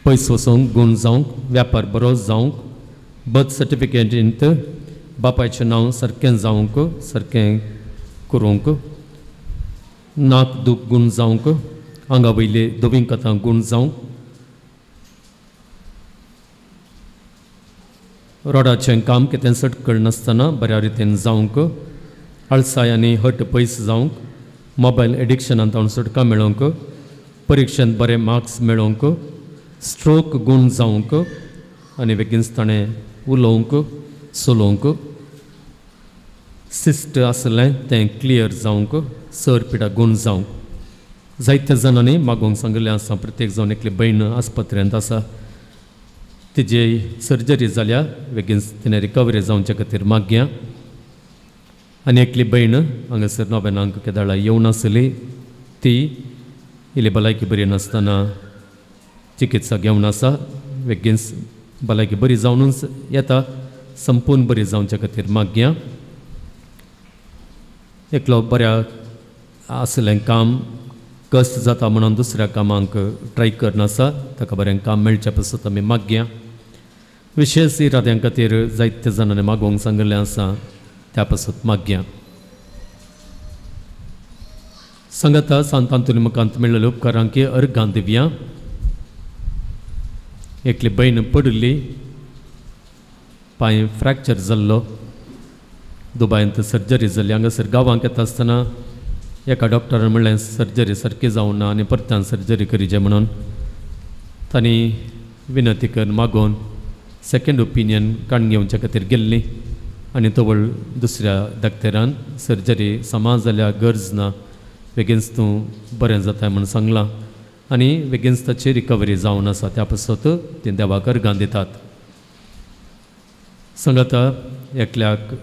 पयस वचोवंक गूण जावंक व्यापार बरो जावंक बर्थ सर्टिफिकेटींत बापायचें नांव सारकें जावंक सारकें करूंक नाक दूख गूण जावंक आंगा वयली दुविंकतां गूण जावंक रोडाचें काम कितें सटकळ नासतना बऱ्या रितीन जावंक आळसाय आनी हट पयस जावंक मोबायल एडिक्शनांत सुटका मेळोवंक परिक्षेंत बरे मार्क्स मेळोवंक स्ट्रोक गूण जावंक आनी बेगीन ताणें उलोवंक सोलोवंक सिस्ट आसलें तें क्लियर जावंक सर पिडा गूण जावंक जायत्या जाणांनी मागोवंक सांगिल्लें आसा प्रत्येक जावन एकली भयण आस्पत्र्यांत आसा तिजी सर्जरी जाल्या बेगीन तिणें रिकवरी जावचे खातीर मागया आनी एकली भयण हांगासर नोव्हेनांक केदाळा येवन आसली ती इल्ली भलायकी बरी नासतना चिकित्सा घेवन आसा बेगीन भलायकी बरी जावनूच येता संपूर्ण बरी जावचे खातीर मागया एकलो बऱ्या आसलें काम कश्ट जाता म्हणून दुसऱ्या कामांक ट्राय करनासा ताका बरें काम मेळचें पासत आमी मागया विशेष इराद्यां खातीर जायत्या जाणांनी मागोवंक सांगिल्लें आसा त्या पासत मागया सांगता सांत आंतोनी मुखांत मेळिल्ल्या उपकारांक अर्गां दिवया एकली भयण पडली पांय फ्रॅक्चर जाल्लो दुबयांत सर्जरी जाली हांगासर गांवांक येता आसतना एका डॉक्टरान म्हणलें सर्जरी सारकी जावं ना आनी परत्यान सर्जरी करीचे म्हणून तांणी विनंती करून मागोवन सेकंड ओपिनियन काडून घेवचे खातीर गेल्ली आनी तवळ दुसऱ्या दोतोरान सर्जरी समाज जाल्या गरज ना बेगीनच तूं बरें जाता म्हणून सांगलां आनी बेगीनच ताची रिकवरी जावन आसा त्या पासत ती देवाक अर्गां दितात सांगता एकल्याक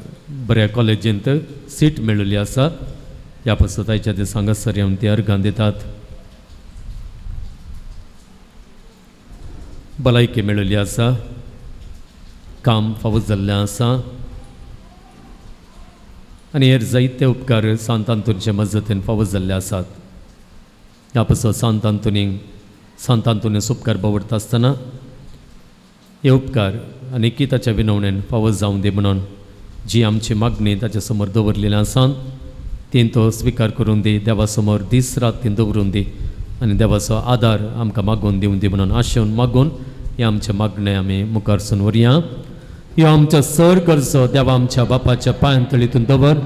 बऱ्या कॉलेजींत सीट मेळिल्ली आसा ह्या पासत आयच्या दिसा हांगासर येवन ती अर्गां दितात भलायकी मेळिल्ली आसा काम फावो जाल्लें आसा आनी हेर जायते उपकार सांत आंतोनीचे मजतीन फावो जाल्ले आसात ह्या पासत सांत आंतोनीस उपकार बावडटा आसतना हे उपकार आनी ताच्या विनवणेन फावो जावं दी म्हणून जी आमची मागणी ताच्या समोर दवरलेली आसा तीन तो स्वीकार करून दी. देवा समोर दीस रात तीन दवरून दी आनी देवाचो आदार आमकां मागून दिवन दी म्हणून आशेवन मागून हे आमचे मागणे आमी मुखारसून व्हरया. ह्यो आमच्या सर गरजो देवा आमच्या बापाच्या पांयतळीतून दवर.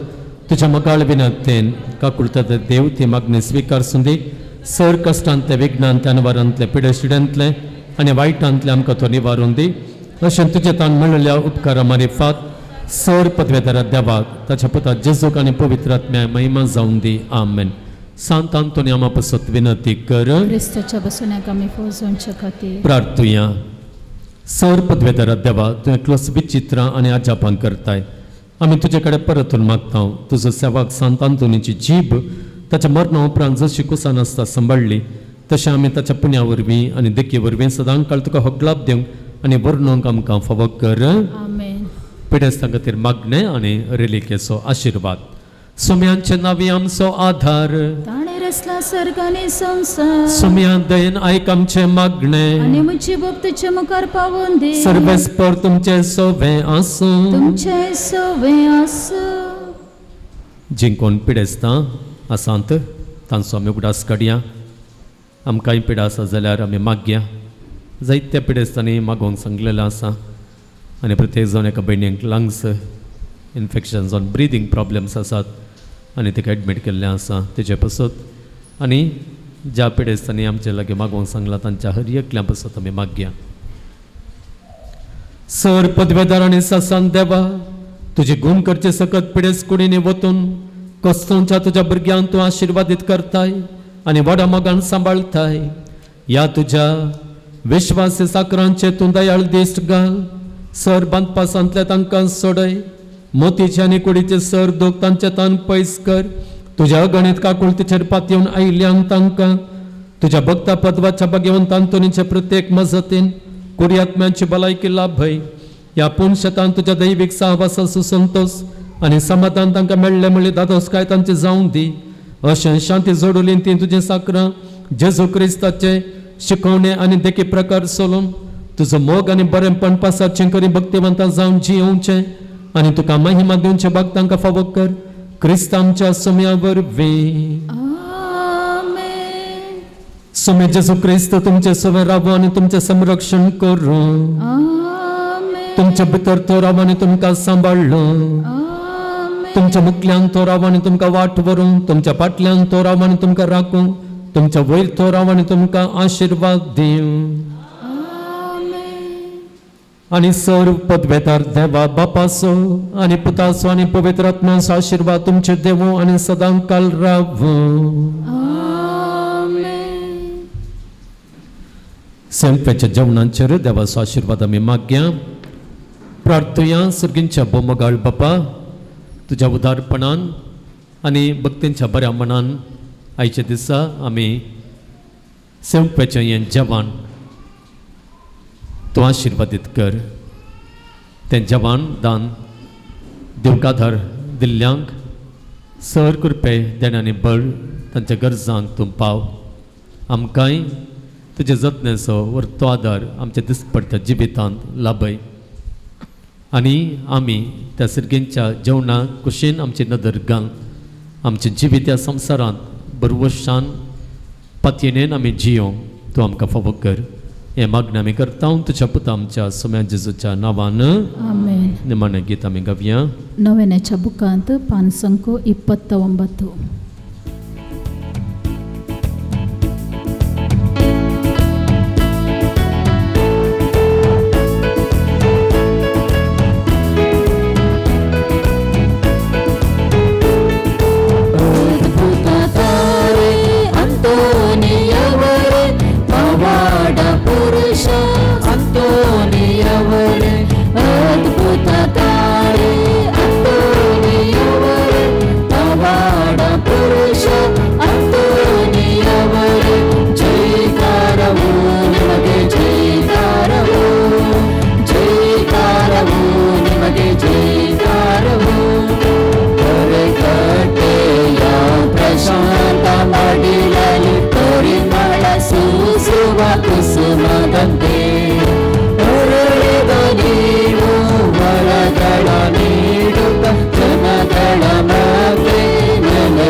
तुज्या मगाळ विनंतेन काकुळता देव ती मागणी स्वीकारसून दी. सर कश्टांतले विघ्नांतले अनवरांतले पिडेशिड्यांतले आनी वायटांतले आमकां तो निवारून दी. अशें तुजे तान मेळिल्ल्या उपकारा मारिफात सर पदवेदारा देवाक ताच्या पुता जेजूक आनी पवित्र आत्म्या महिमा जावन दी. आमेन. सांत आंतोनिया पासत विनंती कर. क्रिस्ताच्या बसण्याक आमी पोहोचोवचे खातीर प्रार्थुया. सर पदवेदारा देवा तुवें क्लोस विचित्रां आनी आजापां करताय. आमी तुजे कडेन परतून मागता. तुजो सेवाक सांत आंतोनीची जीब ताच्या मरणा उपरांत जशी कुसान आसता सांबाळली तशें आमी ताच्या पुण्या वरवीं आनी देखी वरवीं सदां काळ तुका होगलाप दिवंक आनी वर्णोवंक आमकां फावो कर. आमेन. पिडेस्तां खातीर मागणें आनी रेलिकेचो आशिर्वाद. सुम्यांचे नांवी आमचो आधार. ताणे रचला सर्ग आनी संवसार. सुम्या दयेन आयक आमचे मागणें आनी म्हजी भक्तीचे मुखार पावोवन दी. सर्वेस्पर तुमचे सोवे आसूं. तुमचे सोवे आसूं. जिंकोन पिडेस्तां आसांत तांचो आमी उगडास काडया. आमकांय पिडा आसा जाल्यार आमी मागया. जायत्या पिडेस्तांनी मागोवंक सांगलेलें आसा आनी प्रत्येक जावन एका भयणीक लंग्स इन्फेक्शन जावन ब्रिदींग प्रॉब्लेम्स आसात आनी तिका एडमीट केल्लें आसा तेजे पासत आनी ज्या पिडेस्तांनी आमचे लागीं मागोवंक सांगलां तांच्या हर एकल्या पासत आमी मागया. सर पदवेदार आनी सासान देवा तुजी गुण करचे सकत पिडेस कुडींनी वतून कस्तोंच्या तुज्या भुरग्यांक तूं आशिर्वादीत करताय आनी व्हडा मोगान सांबाळताय. ह्या तुज्या विश्वासी साकरांचे तूं दयाळ दिश्ट घाल. सर बांदपासांतले तांकां सोडय. मोतीचे आनी कुडीचे सर दोग तांचे तान पयस कर. तुज्या अगणीत काकुळतीचेर पातयेवन आयिल्ल्यांक तांकां तुज्या भक्ता पदवाच्या भाग्यवंत आंतोनीचे प्रत्येक मजतीन कुडी आत्म्यांची भलायकी लाभय. ह्या पुणशेतान तुज्या दैवीक सहवासा सुसंतोष आनी समाधान तांकां मेळ्ळे म्हणली दादोसकाय तांची जावं दी. अशें शांती जोडुलीन ती तुजें साकरां जेजू क्रिस्ताचे शिकवणे आनी देखी प्रकार सोलून तुजो मोग आनी बरेंपण पासाचें करी भक्तिवंतां जावन जियोवचें आनी तुका महिमा दिवचे भाग तांकां फावो कर. क्रिस्त आमच्या सुम्या वरवीं. आमेन. सुमे जेजू क्रिस्त तुमचे सोबे रावो आनी तुमचें संरक्षण करूं. आमेन. तुमच्या भितर तो राव आनी तुमकां सांबाळलो. आमेन. तुमच्या मुखल्यान तो राव आनी तुमकां वाट व्हरूं. तुमच्या फाटल्यान तो राव आनी तुमकां राखूं. तुमच्या वयर तो राव आनी तुमकां आशिर्वाद दिवं. आनी सर पदवेदार देवा बापाचो आनी पुताचो आनी पवित्र आत्म्याचो आशिर्वाद तुमचे देवो आनी सदां काल रावो. सेल्फेच्या जेवणांचेर देवाचो आशिर्वाद आमी मागया. प्रार्थुया. सर्गींच्या बोमगाळ बापा तुज्या उदारपणान आनी भक्तींच्या बऱ्या मनान आयच्या दिसा आमी सेवपेचें हें जेवण तूं आशिर्वादीत कर. तें जेवण दान दिवकाधार दिल्ल्यांक सर कृपे देण्यानी बळ तांच्या गरजांक तूं पाव. आमकांय तुजे जतनेचो वर्तो आदार आमच्या दिसपडट्या जिवितांत लाभय आनी आमी त्या सर्गींच्या जेवणाक कुशीन आमची नदर घाल. आमचें जिवीत ह्या संवसारांत बरवशान पातयेनेन आमी जियो तूं आमकां फावो कर. हें मागणें आमी करता तुज्या पुता आमच्या सुम्या जेजूच्या नांवान. आमेन. निमाणें गीत आमी गावया. नवेन्याच्या बुकांत पान संख्या 29. ಜನಗಳ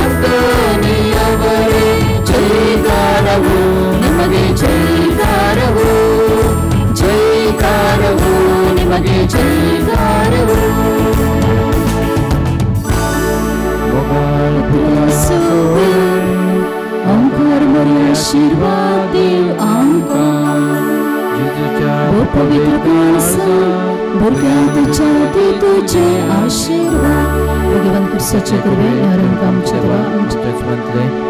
ಅಂತೋನಿಯವರೇ ಜೈಕಾರವು ನಿಮಗೆ ಜೈಕಾರವು ಜೈಕಾರವು ನಿಮಗೆ ಜೈಕಾರವು अंकार मरे आशीर्वाद देव अंकार पवित्र माणसा भरक्यात चाहते तुझे आशीर्वाद भगवान कृष्णाचे कृपे नरम आमच्या देवा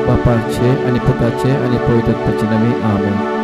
बापाचे आणि पुताचे आणि पवित्र आत्म्याचे नामे आमेन.